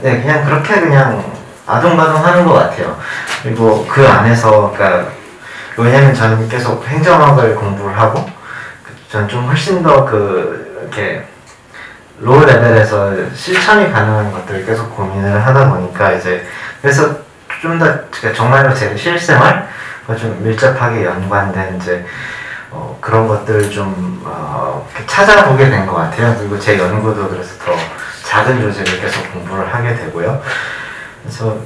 [SPEAKER 5] 그렇게 그냥 아둥바둥하는 것 같아요. 그리고 그 안에서 그러니까 왜냐면 저는 계속 행정학을 공부를 하고 저는 좀 훨씬 더 이렇게 로우 레벨에서 실천이 가능한 것들을 계속 고민을 하다 보니까 이제 그래서 좀 더 정말로 제 실생활과 좀 밀접하게 연관된 이제 그런 것들을 좀 찾아보게 된 것 같아요. 그리고 제 연구도 그래서 더 작은 조직을 계속 공부를 하게 되고요. 그래서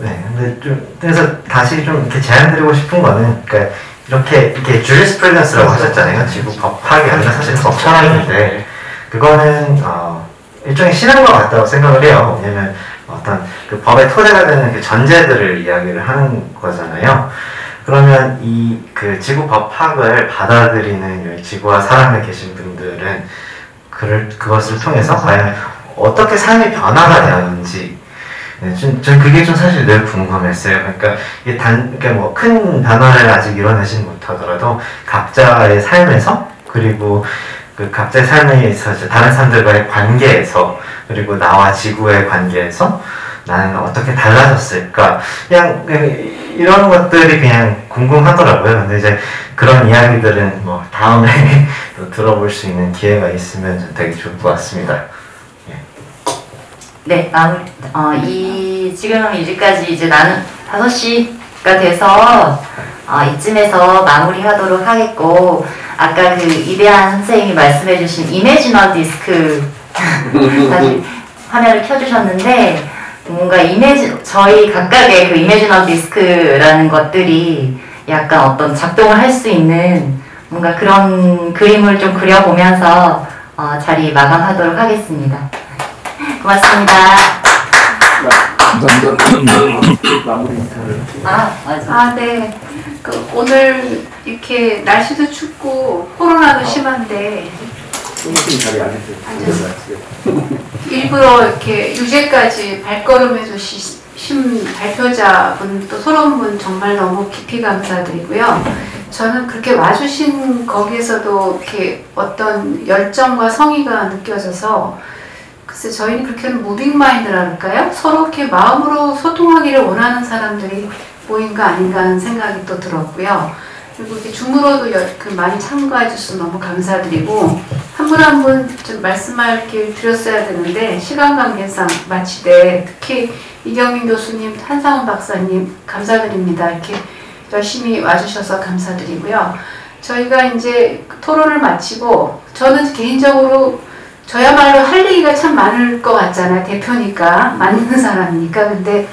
[SPEAKER 5] 그래서 다시 좀 이렇게 제안드리고 싶은 거는 그러니까 이렇게 주리스프루던스라고 하셨잖아요. 지구 법학이 아니라 사실 법 철학인데 그거는 일종의 신앙과 같다고 생각을 해요. 왜냐면 어떤 그 법의 토대가 되는 그 전제들을 이야기를 하는 거잖아요. 그러면 그 지구 법학을 받아들이는 지구와 사람에 계신 분들은 그것을 통해서 과연 어떻게 삶의 변화가 되었는지 전 그게 좀 사실 늘 궁금했어요. 그러니까 이게 뭐 큰 변화를 아직 이뤄내진 못하더라도 각자의 삶에서 그리고 그 각자의 삶에 있어서 다른 사람들과의 관계에서 그리고 나와 지구의 관계에서 나는 어떻게 달라졌을까 그냥 이런 것들이 그냥 궁금하더라고요. 근데 이제 그런 이야기들은 뭐 다음에 또 들어볼 수 있는 기회가 있으면 되게 좋을 것 같습니다.
[SPEAKER 2] 네, 지금 이제까지 이제 나는 5시가 돼서 이쯤에서 마무리하도록 하겠고 아까 그 이대한 선생님이 말씀해주신 이매지너 디스크 다시 화면을 켜주셨는데 뭔가 저희 각각의 그 이매지너 디스크라는 것들이 약간 어떤 작동을 할 수 있는 뭔가 그런 그림을 좀 그려보면서 자리 마감하도록 하겠습니다. 고맙습니다.
[SPEAKER 4] 마무리 인사를.
[SPEAKER 2] 맞아.
[SPEAKER 10] 네. 오늘 이렇게 날씨도 춥고 코로나도 심한데
[SPEAKER 4] 자리 안 했어요.
[SPEAKER 10] 일부러 이렇게 유죄까지 발걸음해 주신 발표자분 또 소론분 정말 너무 깊이 감사드리고요. 저는 그렇게 와주신 거기에서도 이렇게 어떤 열정과 성의가 느껴져서 글쎄 저희는 그렇게는 무빙 마인드라 할까요? 서로 이렇게 마음으로 소통하기를 원하는 사람들이 모인 거 아닌가 하는 생각이 또 들었고요. 그리고 이렇게 줌으로도 많이 참가해 주셔서 너무 감사드리고 한 분 한 분 좀 말씀할 기회를 드렸어야 되는데 시간 관계상 마치되 특히 이경민 교수님, 한상훈 박사님 감사드립니다. 이렇게 열심히 와주셔서 감사드리고요. 저희가 이제 토론을 마치고 저는 개인적으로 저야말로 할 얘기가 참 많을 것 같잖아요. 대표니까, 맞는 사람이니까. 근데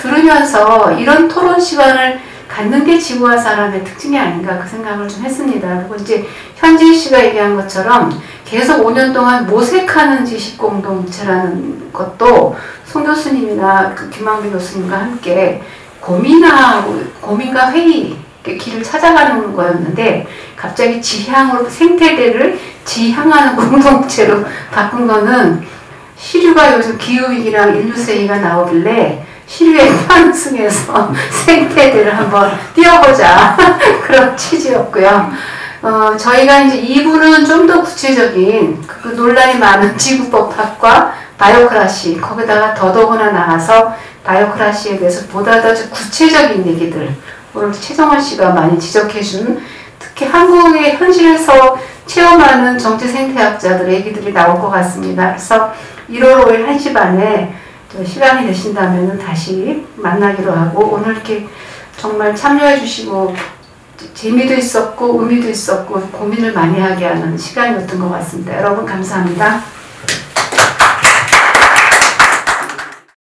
[SPEAKER 10] 들으면서 이런 토론 시간을 갖는 게 지구와 사람의 특징이 아닌가 그 생각을 좀 했습니다. 그리고 이제 현진 씨가 얘기한 것처럼 계속 5년 동안 모색하는 지식공동체라는 것도 송 교수님이나 김학민 교수님과 함께 고민과 회의 길을 찾아가는 거였는데 갑자기 지향으로 생태계를 지향하는 공동체로 바꾼 거는 시류가 요즘 기후위기랑 인류세기가 나오길래 시류에 환승해서 생태계를 한번 띄워보자 그런 취지였고요. 저희가 이제 2부는 좀 더 구체적인 그 논란이 많은 지구법학과 바이오크라시 거기다가 더더구나 나가서 바이오크라시에 대해서 보다 더 구체적인 얘기들 오늘 최정원 씨가 많이 지적해준 특히 한국의 현실에서 체험하는 정치생태학자들의 얘기들이 나올 것 같습니다. 그래서 1월 5일 1시 반에 시간이 되신다면 다시 만나기로 하고 오늘 이렇게 정말 참여해 주시고 재미도 있었고 의미도 있었고 고민을 많이 하게 하는 시간이었던 것 같습니다. 여러분 감사합니다.